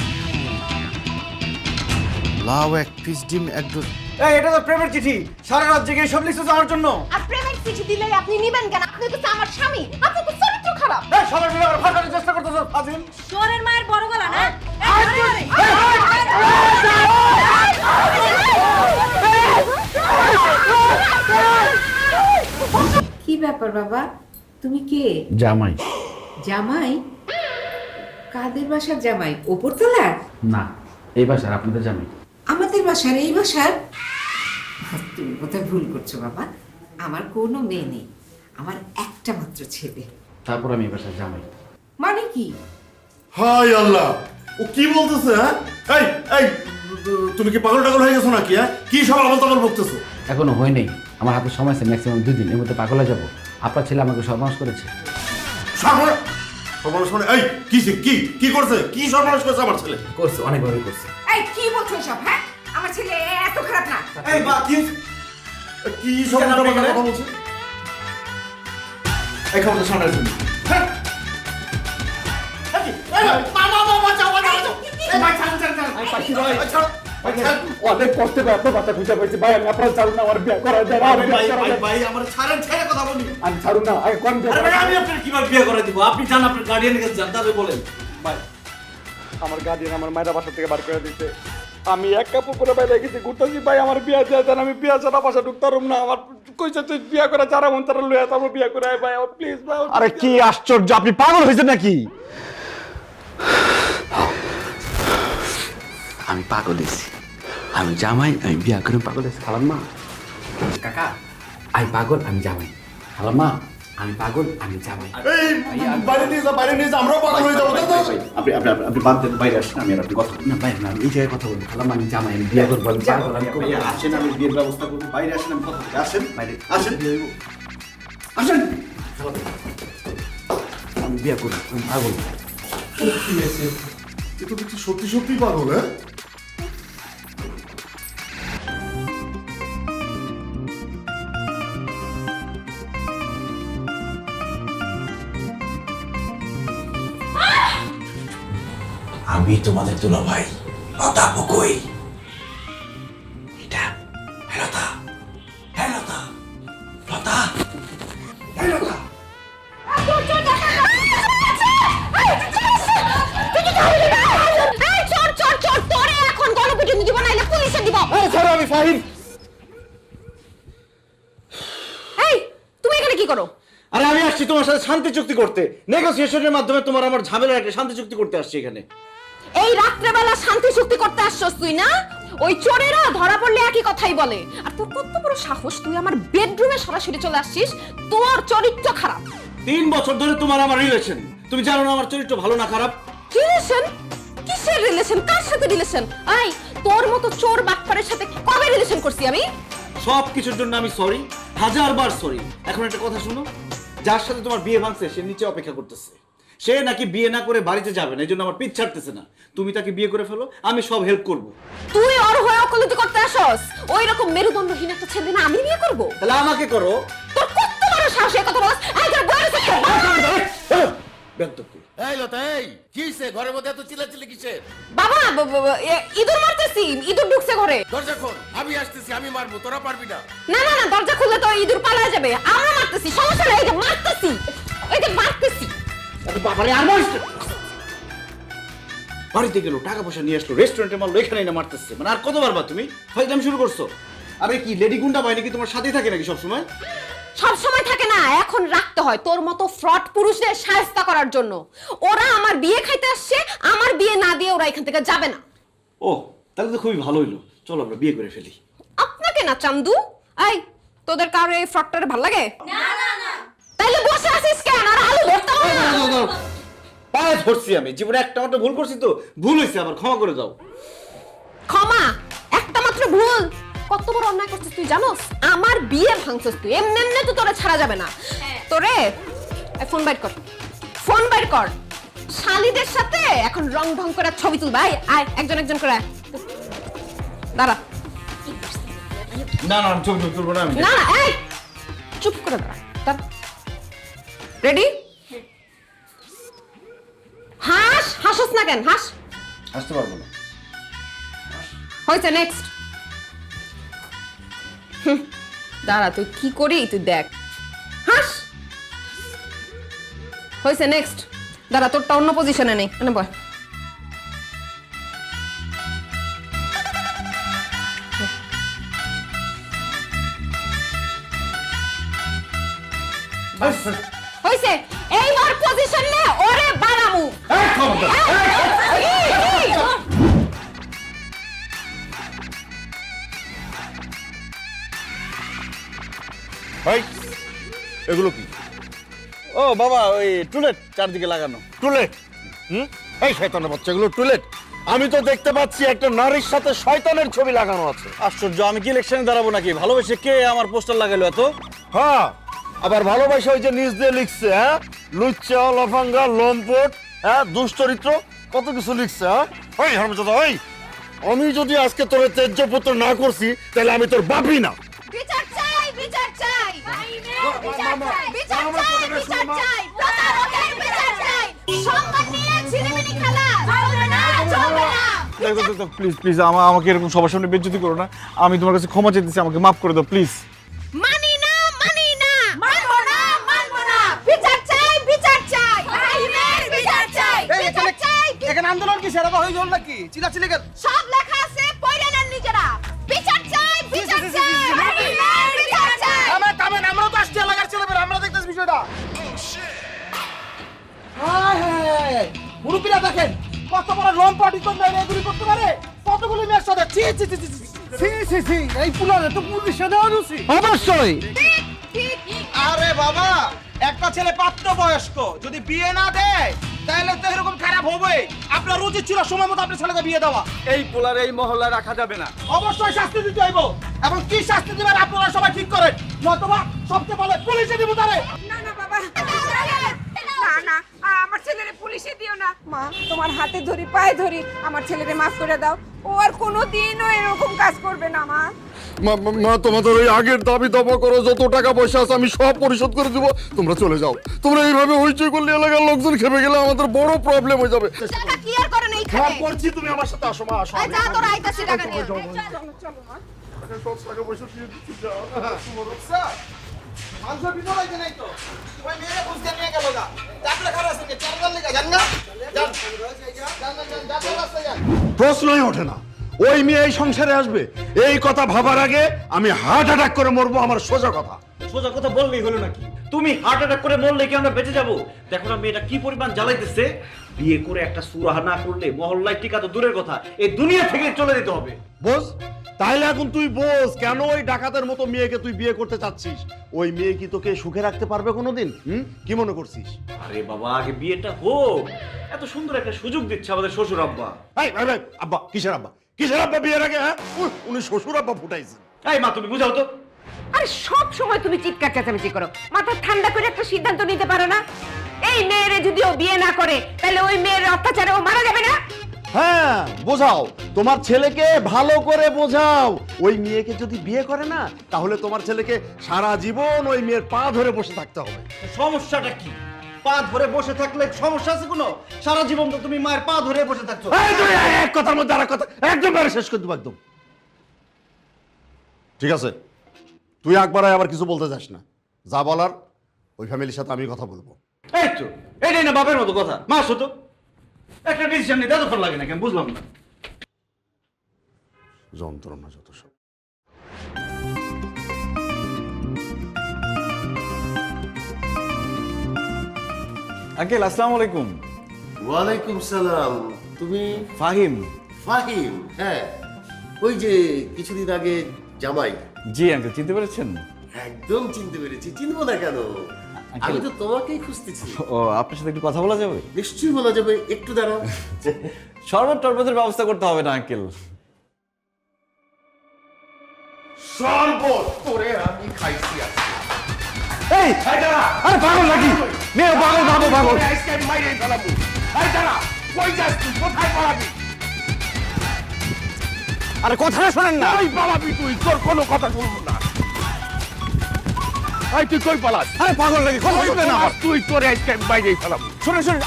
লাউ 1 পিস, ডিম 1 ডজন। এই এটা তো প্রেমের চিঠি। সারা রাত জেগে সব লিখছিস আমার জন্য। আর প্রেমের চিঠি দিলে আপনি নিবেন কেন? আপনি তো আমার স্বামী, আপনি তো চরিত্র খারাপ। এই সবাই মিলে আমার ফাঁসানোর চেষ্টা করতেছ, ফাজিল। চোরের মায়ের বড় গলা না? কি ব্যাপার বাবা, তুমি কে? জামাই। জামাই? কাদের বাসার জামাই? উপরতলার? না, এই বাসার আপনাদের জামাই। আমাদের বাসার? এই বাসার? তুমি কোথায় ভুল করছো বাবা, আমার কোনো মেয়ে নেই, আমার একটা মাত্র ছেলে। তারপর আমি এই বাসার জামাই। মানে কি? হাই আল্লাহ, ও কি বলতেছে? হ্যাঁ, এই এই তুমি কি পাগল টাগল হয়ে গেছো নাকি? হ্যাঁ, কি সব আবল তাবল বকতেছো? এখনো হয় নাই, আমার হাতে সময় আছে ম্যাক্সিমাম 2 দিন, এর মধ্যে পাগলা যাব। আপনার ছেলে আমাকে সর্বনাশ করেছে। সর্বনাশ মানে? এই কি কি করছে? কি সর্বনাশ করেছে আমার ছেলে? করছে, অনেকভাবে করছে। এই কি বলছো সব? হ্যাঁ, আমার ছেলে এত খারাপ না। এই বা কি কি সব উল্টাপাল্টা কথা বলছে? এই খবরটা শোনার জন্য। হ্যাঁ, অনেক কষ্টে আপনার কথা খুঁজে পাইছি ভাই। আমি আপনার ছাড়ুন না, আমার বিয়ে করা যায়। ভাই আমার ছাড়েন, ছেড়ে কথা বলি। আমি ছাড়ুন না, আগে কোন বিয়ে? আমি আপনার কিভাবে বিয়ে করে দিব? আপনি জান, আপনার গার্ডিয়ানের কাছে যান, তাহলে বলেন। ভাই, আমার গার্ডিয়ান আমার মায়ের বাসা থেকে বার করে দিতে। আমি এক কাপড় করে বাইরে গেছি, ঘুরতেছি। ভাই আমার বিয়ে দিয়ে দেন, আমি বিয়ে ছাড়া বাসা ঢুকতাম না। আমার কইছে তুই বিয়ে করে যারা মন তারা লইয়া তারপর বিয়ে করে আয়। ভাই আমার প্লিজ ভাই। আরে কি আশ্চর্য, আপনি পাগল হয়েছেন নাকি? আমি পাগল হয়েছি, আমি জামাই, আমি বিয়া করে পাগল হয়েছি। খালাম্মা, কাকা আমি পাগল, আমি জামাই। খালাম্মা আমি পাগল, আমি জামাই। এই বাইরে নিয়ে যা, বাইরে নিয়ে যা, আমরাও পাগল হয়ে যাবো। আপনি আপনি আপনি বাদ দেন, বাইরে আসেন, আমি আর আপনি কথা না, বাইরে না, আমি এই জায়গায় কথা বলি। খালাম্মা আমি জামাই, আমি বিয়া করবো, আমি পাগল, আমি করবো। আসেন, আমি বিয়ের ব্যবস্থা করবো। বাইরে আসেন, আমি কথা বলি। আসেন বাইরে, আসেন আসেন। আমি বিয়া করবো, আমি পাগল। এ তো দেখছি সত্যি সত্যি পাগল। হ্যাঁ, আমি তোমাদের দুলা ভাই লতা কই? এটা লতা, লতা, লতা, লতা। আমি ফাহিম। এই, তুমি এখানে কি করো? আরে আমি আসছি তোমার সাথে শান্তি চুক্তি করতে। নেগোসিয়েশনের মাধ্যমে তোমার আমার ঝামেলা একটা শান্তি চুক্তি করতে আসছি এখানে। এই রাত্রেবেলা শান্তি চুক্তি করতে আসছস তুই না? ওই চোরেরা ধরা পড়লে একই কথাই বলে। আর তোর কত বড় সাহস, তুই আমার বেডরুমে সরাসরি চলে আসছিস? তোর চরিত্র খারাপ। 3 বছর ধরে তোমার আমার রিলেশন, তুমি জানো না আমার চরিত্র ভালো না খারাপ? রিলেশন? কিসের রিলেশন? কার সাথে রিলেশন? এই, তোর মতো চোর বাটপারের সাথে কবে রিলেশন করছি আমি? সব কিছুর জন্য আমি সরি, 1000 বার সরি। এখন একটা কথা শুনো, যার সাথে তোমার বিয়ে ভাঙছে সে নিচে অপেক্ষা করতেছে। সে নাকি বিয়ে না করে বাড়িতে যাবে না, এই জন্য আমার পিছ ছাড়তেছে না। তুমি তাকে বিয়ে করে ফেলো, আমি সব হেল্প করব। তুই ওর হয়ে ওকালতি করতে আসস? ওই রকম মেরুদণ্ডহীন একটা ছেলে না আমি বিয়ে করব? তাহলে আমাকে করো। তোর কত বড় সাহস এই কথা বলছ? এই তোর বয়স কত? এই লতা, এই কিসে ঘরের মধ্যে এত চিল্লাচিল্লি কিসের? বাবা ইঁদুর মারতেছি, ইঁদুর ঢুকছে ঘরে। দরজা খোল, আমি আসতেছি, আমি মারবো, তোরা পারবি না। না না না, দরজা খুললে তো ইঁদুর পালায় যাবে। আমরা মারতেছি, সমস্যা নেই, এই যে মারতেছি, এই যে মারতেছি। বাবারে আর মারছ, বাড়িতে গেল, টাকা পয়সা নিয়ে আসলো, রেস্টুরেন্টে মারলো, এখানে না মারতেছে। মানে আর কত বারবার তুমি ফাইজলামি শুরু করছো? আরে কি লেডি গুন্ডা বাহিনী কি তোমার সাথেই থাকে নাকি সব সময়? সব সময় থাকে না, এখন রাখতে হয় তোর মতো ফ্রড পুরুষদের শায়েস্তা করার জন্য। ওরা আমার বিয়ে খাইতে আসছে, আমার বিয়ে না দিয়ে ওরা এখান থেকে যাবে না। ও তাহলে তো খুবই ভালো হইলো, চলো আমরা বিয়ে করে ফেলি। আপনাকে না চান্দু, এই তোদের কারো এই ফ্রডটারে ভালো লাগে? না না না, তাইলে বসে আছিস কেন? আর আলু ভর্তা হয় না। পায়ে ধরছি, আমি জীবনে একটা মাত্র ভুল করছি, তো ভুল হয়েছে, আমার ক্ষমা করে দাও। ক্ষমা? একটা মাত্র ভুল? কত বড় অন্যায় করছিস তুই জানোস? আমার বিয়ে ভাঙছিস তুই, এমনি এমনি তো তোরে ছাড়া যাবে না। তোরে ফোন বাইর কর, ফোন বাইর কর। শালিদের সাথে এখন রং ঢং করে ছবি তুলবা। আয় একজন একজন করে আয়। দাঁড়া। না না চুপ করবো না আমি। না না, এই চুপ করে দাঁড়া। রেডি? হাস, হাসস না কেন? হাস। আসতে পারবো না। হয়েছে, নেক্সট। দাঁড়া, তুই কি করি তুই দেখ। হাস। হয়েছে, নেক্সট। দাঁড়া, তোরটা অন্য পজিশনে নেই, মানে বয়। হয়েছে, এইবার পজিশন নে, ওরে বাড়ামু। এগুলো কি? ও বাবা, ওই টুলেট চারদিকে লাগানো। টুলেট? এই শয়তানের বাচ্চা, এগুলো টুলেট? আমি তো দেখতে পাচ্ছি একটা নারীর সাথে শয়তানের ছবি লাগানো আছে। আশ্চর্য, আমি কি ইলেকশনে দাঁড়াবো নাকি? ভালোবেসে কে আমার পোস্টার লাগাইলো এত? হ্যাঁ, আবার ভালোবাসা ওই যে নিজ দিয়ে লিখছে, হ্যাঁ, লুচ্চা, লফাঙ্গা, লম্পট, হ্যাঁ, দুশ্চরিত্র, কত কিছু লিখছে। হ্যাঁ, ওই হারামজাদা, ওই আমি যদি আজকে তোর তেজ্যপুত্র না করছি তাহলে আমি তোর বাপই না। বিচার চাই, বিচার চাই, বিচার চাই, বিচার চাই, বিচার চাই, প্রতারকের বিচার চাই। সম্মান নিয়ে ছিনিমিনি খেলা চলবে না, চলবে না। প্লিজ প্লিজ আমাকে এরকম সবার সামনে বেইজ্জতি করো না। আমি তোমার কাছে ক্ষমা চাইতেছি, আমাকে মাফ করে দাও প্লিজ। মানি না, মানি না, মানবো না, মানবো না। বিচার চাই, বিচার চাই, আইনের বিচার চাই, বিচার চাই। এখানে আন্দোলন কি সেরা হয়ে গেল নাকি? চিল্লাচিল্লি কেন? সব লেখা আছে, পড়ে নেন নিজেরা। বিচার চাই, বিচার চাই, আইনের বিচার চাই। থামেন, আমরা তো আসছি এলাকার ছেলেমেয়েরা, আমরা দেখতেছি বিষয়টা। মুরব্বীরা দেখেন কত বড় লম্পাটি তো মেয়ে এগুলি করতে পারে, কতগুলি মেয়ের সাথে। ছি ছি ছি ছি ছি, এই পুলারে তো পুলিশে দেওয়া উচিত। অবশ্যই। আরে বাবা, একটা ছেলে প্রাপ্তবয়স্ক যদি বিয়ে না দেয় তাহলে তো এরকম খারাপ হবে। আপনার উচিত ছিল সময় মতো আপনার ছেলেকে বিয়ে দেওয়া। এই পোলার এই মহল্লায় রাখা যাবে না। অবশ্যই শাস্তি দিতে হইব, এবং কি শাস্তি দিবেন আপনারা সবাই ঠিক করেন, নয়তোবা সবচেয়ে ভালো পুলিশে দিব তারে। না না বাবা, না না, আমার ছেলেরে পুলিশে দিও না। মা, তোমার হাতে ধরি, পায়ে ধরি, আমার ছেলেরে মাফ করে দাও। ও আর কোনোদিনও এরকম কাজ করবে না। মা, মা, তোমাদের ওই আগের দাবি দাবা করো, যত টাকা পয়সা আছে আমি সব পরিশোধ করে দিব, তোমরা চলে যাও। তোমরা এইভাবে হইচই করলে এলাকার লোকজন খেপে গেলে আমাদের বড় প্রবলেম হয়ে যাবে। টাকা ক্লিয়ার করেন এইখানে। সব করছি, তুমি আমার সাথে আসো মা, আসো। এই যা তোর আইতাছি টাকা নিয়ে। চলো চলো মা। সব টাকা পয়সা দিয়ে দিচ্ছি, যাও। মানুষের ভিতর হইতে নাই তো, ওই মেয়েরা বুঝতে নিয়ে গেল গা। চাকলে খারাপ আছে, চারজন লেগে যান না, যান যান। প্রশ্নই ওঠে না ওই মেয়ে এই সংসারে আসবে। এই কথা ভাবার আগে আমি হার্ট অ্যাটাক করে মরবো, আমার সোজা কথা। সোজা কথা বললেই হলো নাকি? তুমি হার্ট অ্যাটাক করে মরলে কি আমরা বেঁচে যাবো? দেখো না মেয়েটা কি পরিমাণ জ্বালাইতেছে। বিয়ে করে একটা সুরাহা না করলে মহল্লায় টিকা তো দূরের কথা, এই দুনিয়া থেকে চলে যেতে হবে। বোঝ? তাইলে এখন তুই বোঝ কেন ওই ডাকাতের মতো মেয়েকে তুই বিয়ে করতে চাচ্ছিস। ওই মেয়ে কি তোকে সুখে রাখতে পারবে কোনোদিন? কি মনে করছিস? আরে বাবা, আগে বিয়েটা হোক। এত সুন্দর একটা সুযোগ দিচ্ছে আমাদের শ্বশুর আব্বা। আব্বা কিসের আব্বা? কিসের আব্বা বিয়ের আগে? হ্যাঁ, উনি শ্বশুর আব্বা ফুটাইছেন। এই মা, তুমি বুঝাও তো। আরে সব সময় তুমি চিৎকার চেঁচামেচি করো, মাথা ঠান্ডা করে একটা সিদ্ধান্ত নিতে পারো না? এই মেয়েরে যদি ও বিয়ে না করে তাহলে ওই মেয়ের অত্যাচারে ও মারা যাবে না? হ্যাঁ বোঝাও, তোমার ছেলেকে ভালো করে বোঝাও। ওই মেয়েকে যদি বিয়ে করে না, তাহলে তোমার ছেলেকে সারা জীবন ওই মেয়ের পা ধরে বসে থাকতে হবে। সমস্যাটা কি? পা ধরে বসে থাকলে সমস্যা আছে কোনো? সারা জীবন তো তুমি মায়ের পা ধরে বসে থাকছো। এক কথার মধ্যে আর কথা একদম শেষ করে দেবো একদম। ঠিক আছে, তুই একবার আবার কিছু বলতে চাস না, যা বলার ওই ফ্যামিলির সাথে আমি কথা বলবো। এই তো এটাই না বাপের মতো কথা। মা শুধু একটা ডিসিশন নিতে এতক্ষণ লাগে না কেন বুঝলাম না। যন্ত্রণা যত সব। আঙ্কেল আসসালামু আলাইকুম। ওয়ালাইকুম সালাম। তুমি ফাহিম। ফাহিম? হ্যাঁ, ওই যে কিছুদিন আগে জামাই। জি আঙ্কেল, চিনতে পেরেছেন? একদম চিনতে পেরেছি, চিনবো না কেন? আমি তো তোমাকেই খুঁজতেছি। ও, আপনার সাথে একটু কথা বলা যাবে? নিশ্চয়ই বলা যাবে, একটু দাঁড়াও। শরবত টরবতের ব্যবস্থা করতে হবে না আঙ্কেল। শরবত করে আমি খাইছি আজকে। এই আরে পাগল নাকি? মেয়ে পাগল ভাবো পাগল। আজকে আমি মাইরে ফেলাবো। এই দাঁড়া, কই যাস তুই? কোথায় পালাবি? আরে কথাটা শোনেন না। কই পালাবি তুই? তোর কোনো কথা শুনবো না। এই তুই কই পালাস? আরে পাগল নাকি? কথা শুনে না। তুই তোরে আজকে আমি মাইরে ফেলাবো। শুনে শুনে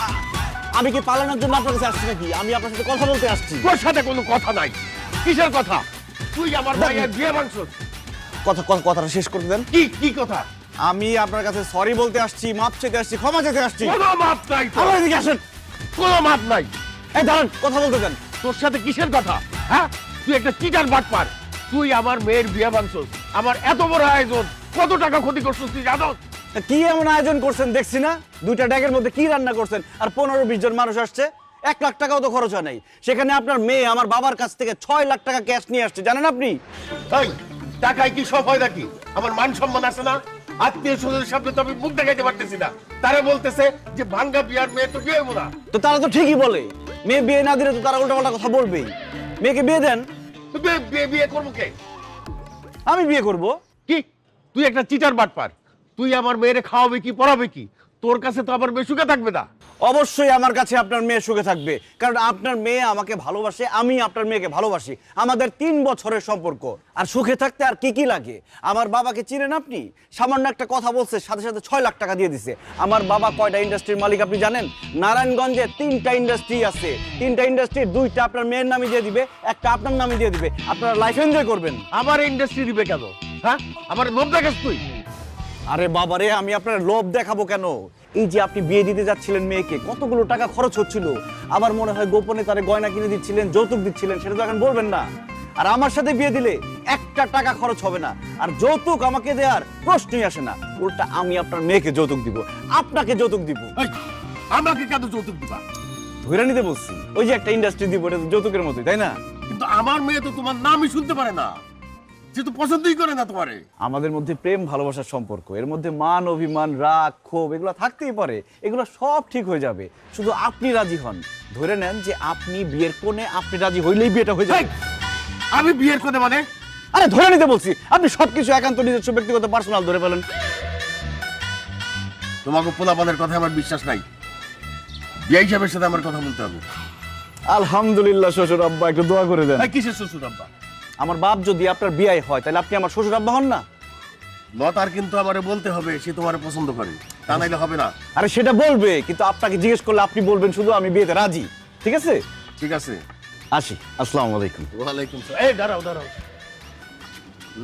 আমি কি পালানোর জন্য আপনার কাছে আসছি নাকি? আমি আপনার সাথে কথা বলতে আসছি। তোর সাথে কোনো কথা নাই। কিসের কথা? তুই আমার ভাইয়ের বিয়ে ভাঙছস। কথাটা শেষ করতে দেন। কি কথা? আমি আপনার কাছে সরি বলতে আসছি, মাপ চাইতে আসছি, ক্ষমা চাইতে আসছি। কোনো মাপ নাই তো। আমার এদিকে আসেন। কোনো মাপ নাই। এই দাঁড়ান, কথা বলতে দেন। তোর সাথে কিসের কথা? হ্যাঁ, তুই একটা চিটার বাটপার। তুই আমার মেয়ের বিয়ে ভাঙছস। আমার এত বড় আয়োজন, কত টাকা ক্ষতি করছস তুই জানোস? কি এমন আয়োজন করছেন দেখছি না? দুইটা ড্যাগের মধ্যে কি রান্না করছেন? আর 15-20 জন মানুষ আসছে, 1 লাখ টাকাও তো খরচ হয় নাই। সেখানে আপনার মেয়ে আমার বাবার কাছ থেকে 6 লাখ টাকা ক্যাশ নিয়ে আসছে, জানেন আপনি? এই টাকায় কি সব হয় নাকি? আমার মান সম্মান আছে না? আত্মীয় স্বজনের সামনে তো আমি মুখ দেখাইতে পারতেছি না। তারা বলতেছে যে ভাঙ্গা বিয়ার মেয়ে তো বিয়ে হবো না। তো তারা তো ঠিকই বলে, মেয়ে বিয়ে না দিলে তো তারা উল্টাপাল্টা কথা বলবেই। মেয়েকে বিয়ে দেন। বিয়ে করবো কে? আমি বিয়ে করব। কি তুই একটা চিটার বাটপার? তুই আমার মেয়েরে খাওয়াবে কি, পড়াবে কি? তোর কাছে তো আমার মেয়ে সুখে থাকবে না। অবশ্যই আমার কাছে আপনার মেয়ে সুখে থাকবে, কারণ আপনার মেয়ে আমাকে ভালোবাসে, আমি আপনার মেয়েকে ভালোবাসি। আমাদের 3 বছরের সম্পর্ক। আর সুখে থাকতে আর কি কি লাগে? আমার বাবাকে চিনেন আপনি? সামান্য একটা কথা বলছে, সাথে সাথে 6 লাখ টাকা দিয়ে দিছে। আমার বাবা কয়টা ইন্ডাস্ট্রির মালিক আপনি জানেন? নারায়ণগঞ্জে 3টা ইন্ডাস্ট্রি আছে। 3টা ইন্ডাস্ট্রির 2টা আপনার মেয়ের নামে দিয়ে দিবে, একটা আপনার নামে দিয়ে দিবে। আপনারা লাইফ এনজয় করবেন। আমার ইন্ডাস্ট্রি দিবে কেন? হ্যাঁ, আমার লোভ দেখাস তুই? আরে বাবারে, আমি আপনার লোভ দেখাবো কেন? এই যে আপনি বিয়ে দিতে যাচ্ছিলেন মেয়েকে, কতগুলো টাকা খরচ হচ্ছিল। আমার মনে হয় গোপনে তারে গয়না কিনে দিচ্ছিলেন, যৌতুক দিচ্ছিলেন, সেটা তো এখন বলবেন না। আর আমার সাথে বিয়ে দিলে 1টা টাকা খরচ হবে না, আর যৌতুক আমাকে দেওয়ার প্রশ্নই আসে না। উল্টা আমি আপনার মেয়েকে যৌতুক দিব, আপনাকে যৌতুক দিব। আমাকে কেন যৌতুক দিবা? ধরে নিতে বলছি। ওই যে একটা ইন্ডাস্ট্রি দিব, এটা তো যৌতুকের মতোই, তাই না? কিন্তু আমার মেয়ে তো তোমার নামই শুনতে পারে না, সে তো পছন্দই করে না তোমারে। আমাদের মধ্যে প্রেম ভালোবাসার সম্পর্ক, এর মধ্যে মান অভিমান রাগ ক্ষোভ এগুলো থাকতেই পারে, এগুলো সব ঠিক হয়ে যাবে, শুধু আপনি রাজি হন। ধরে নেন যে আপনি বিয়ের কোণে, আপনি রাজি হইলেই বিয়েটা হয়ে যাবে। আমি বিয়ের কোণে মানে? আরে ধরে নিতে বলছি, আপনি সবকিছু একান্ত নিজস্ব ব্যক্তিগত পার্সোনাল ধরে ফেলেন। তোমাকে পোলাপানের কথা আমার বিশ্বাস নাই। বিয়ে হিসাবের সাথে আমার কথা বলতে হবে। আলহামদুলিল্লাহ শ্বশুর আব্বা, একটু দোয়া করে দেন। কিসের শ্বশুর আব্বা? আমার বাপ যদি আপনার বিয়ে হয়, তাহলে আপনি আমার শ্বশুর আব্বা হন না? লতার কিন্তু আমারে বলতে হবে সে তোমারে পছন্দ করে, তা নাইলে হবে না। আরে সেটা বলবে, কিন্তু আপনাকে জিজ্ঞেস করলে আপনি বলবেন শুধু আমি বিয়েতে রাজি। ঠিক আছে? ঠিক আছে, আসি। আসসালামু আলাইকুম। ওয়ালাইকুম আসসালাম। এই দাঁড়াও দাঁড়াও,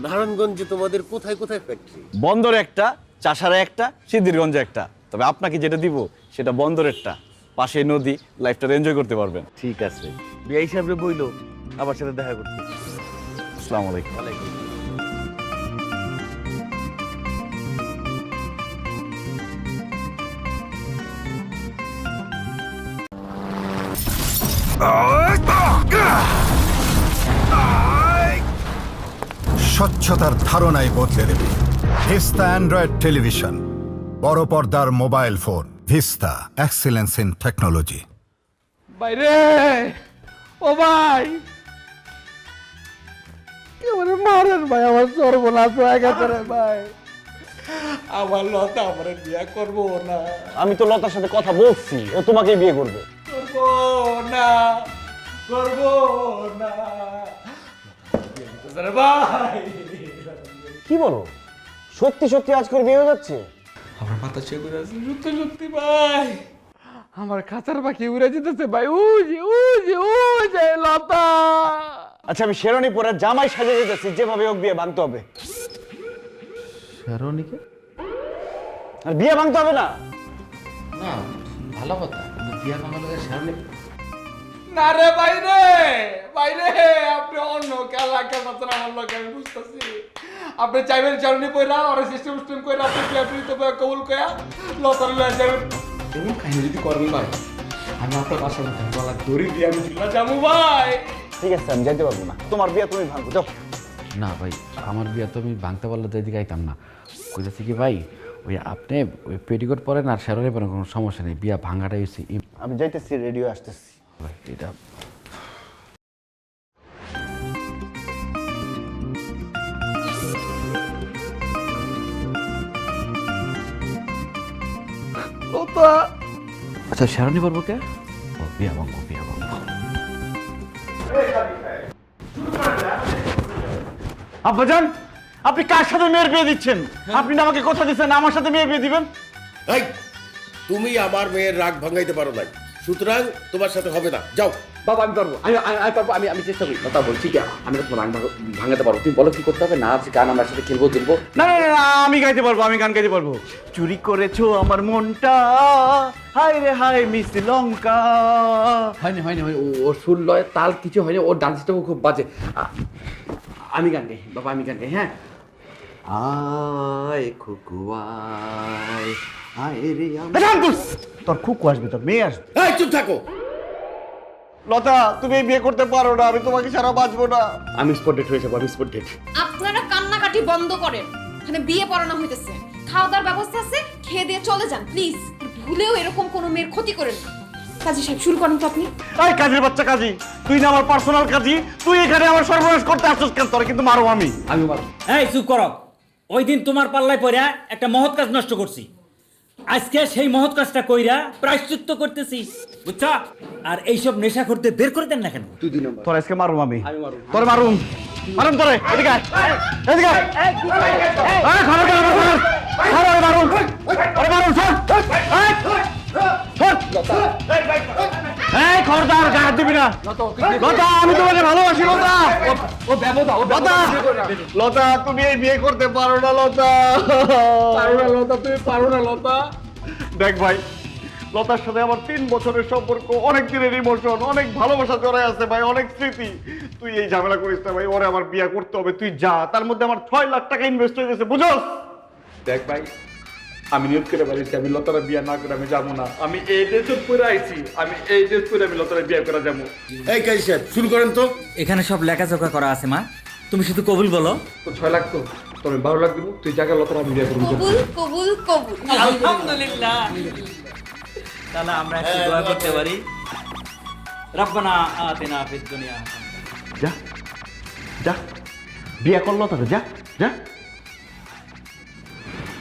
নারায়ণগঞ্জে তোমাদের কোথায় কোথায় ফ্যাক্টরি? বন্দরে একটা, চাষারে একটা, সিদ্ধিরগঞ্জে একটা। তবে আপনাকে যেটা দিব সেটা বন্দরেরটা, পাশে নদী, লাইফটা এনজয় করতে পারবেন। ঠিক আছে, বিয়ে হিসাবে বইলো আমার সাথে দেখা করতে। আসসালামু আলাইকুম। স্বচ্ছতার ধারণায় বদলে দেবে ভিস্তা অ্যান্ড্রয়েড টেলিভিশন, বড় পর্দার mobile phone. Vista, excellence in technology. বাইরে ও ভাই, মারেন ভাই, আমার সর্বনাশ হয়ে গেছে রে ভাই। আমার লতা আমার বিয়ে করবো না, আমি তো লতার সাথে কথা বলছি, ও তোমাকেই বিয়ে করবে। করবো না, করবো না ভাই। কি বলো, সত্যি সত্যি আজ করে বিয়ে হয়ে যাচ্ছে? আমার মাথা চেয়ে করে আছে। সত্যি সত্যি ভাই, আমার খাঁচার পাখি উড়ে যেতেছে ভাই। ও যে লতা। আচ্ছা আমি শেরনি পরে জামাই সাজে যেতেছি, যেভাবে হোক বিয়ে ভাঙতে হবে। শেরনিকে? আর বিয়ে ভাঙতে হবে না? না, ভালো কথা, কিন্তু বিয়া ভাঙা লাগে শেরনি। না রে বাইরে, বাইরে আপনি অন্য খেলা খেলতেছেন আমার লোক, আমি বুঝতেছি। আপনি চাইবেন চারণী পয়রা আর সিস্টেম সিস্টেম করে আপনি প্লেট কবুল কয়া লতার লয়ে যাবেন। এমন কাহিনী যদি করেন ভাই, আমি আপনার বাসার মধ্যে গলা দড়ি দিয়ে আমি চুলা যাবো ভাই। ঠিক আছে, আমি যাইতে পারবো না, তোমার বিয়ে তুমি ভাঙবো, যাও। না ভাই, আমার বিয়া তো আমি ভাঙতে পারলে তো এদিকে আইতাম না। কইতেছি কি ভাই, ওই আপনি ওই পেটিকোট পরেন আর শেরনে পরেন, কোনো সমস্যা নেই, বিয়া ভাঙাটাই হচ্ছে। আমি যাইতেছি, রেডিও আসতেছি। ভাই এটা লতা, আচ্ছা শেরনি পরবো কে? ও বিয়া ভাঙবো, বিয়া ভাঙবো। আব্বাজান, আপনি কার সাথে মেয়ের বিয়ে দিচ্ছেন? আপনি না আমাকে কথা দিচ্ছেন আমার সাথে মেয়ের বিয়ে দিবেন? এই তুমি আমার মেয়ের রাগ ভাঙাইতে পারো নাই, সুতরাং তোমার সাথে হবে না, যাও। বাবা আমি পারবো, আমি পারবো, আমি চেষ্টা করি। কথা বলছি কি, আমি তো তোমার ভাঙাতে পারবো। তুমি বলো কি করতে হবে? নাচ গান আমরা সাথে খেলবো তুলবো। না না না, আমি গাইতে পারবো, আমি গান গাইতে পারবো। চুরি করেছো আমার মনটা, হায় রে হায় মিস লঙ্কা। হয়নি হয়নি হয়নি, ওর সুর লয় তাল কিছু হয়নি, ওর ডান্সটাও খুব বাজে। আমি গান গাই বাবা, আমি গান গাই। হ্যাঁ, আয় খুকুয়ায় আয় রে। তোর খুব আসবে, তোর মেয়ে আসবে। এই চুপ থাকো। লতা, তুমি এই বিয়ে করতে পারো না, আমি তোমাকে ছাড়া বাঁচবো না। আমি স্পট ডেট হয়ে যাবো, আমি স্পট ডেট। আপনারা কান্নাকাটি বন্ধ করেন, এখানে বিয়ে পড়ানো হইতেছে, খাওয়া দাওয়ার ব্যবস্থা আছে, খেয়ে দিয়ে চলে যান প্লিজ। ভুলেও এরকম কোনো মেয়ের ক্ষতি করেন না। কাজী সাহেব শুরু করেন তো আপনি। এই কাজের বাচ্চা কাজী, তুই না আমার পার্সোনাল কাজী, তুই এখানে আমার সর্বনাশ করতে আসছিস কেন? তোর কিন্তু মারো আমি। আমি মারো। এই চুপ করো, ওই দিন তোমার পাল্লায় পড়া একটা মহৎ কাজ নষ্ট করছি, আজকে সেই মহৎ কাজটা কইরা প্রায়শ্চিত্ত করতেছি, বুঝছা? আর এইসব নেশা করতে বের করে দেন না কেন? তুই 2 নম্বর। তোর আজকে মারুম আমি। মারো। তোর মারুম, মারুম তোরে। এদিকে আয়, এদিকে আয়। এই খবরদার, খবরদার, মারুম, ওরে মারুম, সর, এই, সর। এই খবরদার, গায়ে হাত দিবি না। লতা, আমি তোমাকে ভালোবাসি লতা। ও ব্যবদা, ও লতা, লতা, তুমি এই বিয়ে করতে পারো না লতা। পারো না লতা, তুমি পারো না লতা। দেখ ভাই, লতার সাথে আমার 3 বছরের সম্পর্ক, অনেক দিনের ইমোশন, অনেক ভালোবাসা জড়ায় আছে ভাই, অনেক স্মৃতি। তুই এই ঝামেলা করিস না ভাই, ওরে আমার বিয়ে করতে হবে, তুই যা। তার মধ্যে আমার 6 লাখ টাকা ইনভেস্ট হয়ে গেছে, বুঝোস? দেখ ভাই, আমি নিয়োগ করে পারিছি, আমি লতারা বিয়া না করে আমি যাবো না। আমি এই ড্রেস পরে আইছি, আমি এই ড্রেস পরে আমি লতারা বিয়া করে যাবো। এই কাজী সাহেব শুরু করেন তো। এখানে সব লেখাজোখা করা আছে মা, তুমি শুধু কবুল বলো। তো 6 লাখ তো তোর 12 লাখ দিব, তুই জায়গা লতারা আমি বিয়া করবো। কবুল কবুল কবুল। আলহামদুলিল্লাহ। তাহলে আমরা একটু দোয়া করতে পারি। রব্বানা আতিনা ফিদ দুনিয়া। যা, যা, বিয়ে কর লতাকে, যা, যা।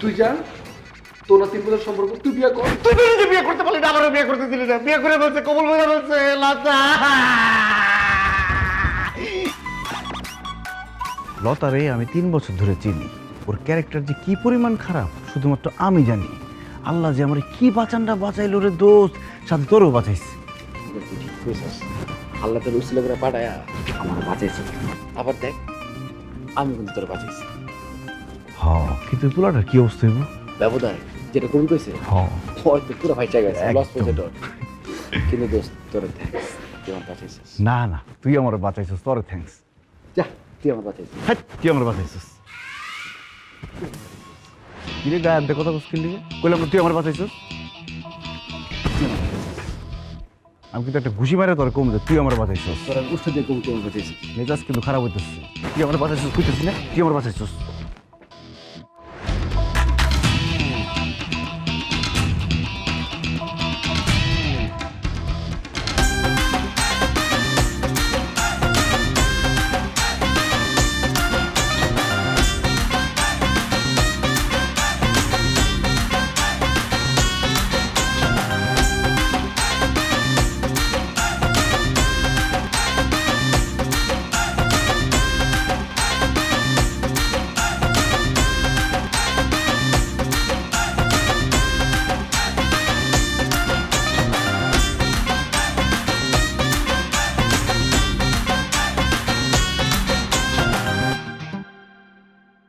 তুই যা, তোর 3 বছর সম্পর্ক, তুই বিয়া কর। তুই তো নিজে বিয়ে করতে পারলি না, আমারও বিয়ে করতে দিলি না। বিয়ে করে বলছে, কবুল বলে বলছে, লতা। লতা রে আমি 3 বছর ধরে চিনি, ওর ক্যারেক্টার যে কি পরিমাণ খারাপ শুধুমাত্র আমি জানি। আল্লাহ যে আমার কি বাঁচানটা বাঁচাইলো রে দোস্ত, সাথে তোরও বাঁচাইছে। ঠিক কইছস, আল্লাহ তোর উসিলা করে পাঠায়া আমার বাঁচাইছে। আবার দেখ, আমি কিন্তু তোর বাঁচাইছি। হ্যাঁ, কিন্তু পোলাটার কি অবস্থা হইব? ব্যবধায় যেটা কবি কইছে, হ্যাঁ, হয়তো পুরো ভাইচা গেছে, লস একদম। পয়সা তোর। কিন্তু দোস্ত তোর থ্যাঙ্কস, তুই আমার বাঁচাইছিস। না না, তুই আমার বাঁচাইছিস, তোর থ্যাঙ্কস। যা, তুই আমার বাঁচাইছিস। হ্যাঁ, তুই আমার বাঁচাইছিস। কিরে গায়ে আনতে কথা বলছিস লিগে? কইলাম তুই আমার বাঁচাইছিস। আমি কিন্তু একটা ঘুষি মারে তোর কম, তুই আমার বাঁচাইছিস। তোর উষ্ঠ দিয়ে কবি তোমার বাঁচাইছিস। মেজাজ কিন্তু খারাপ হইতেছে। তুই আমার বাঁচাইছিস, কইতেছিস না? তুই আমার বাঁচাইছিস।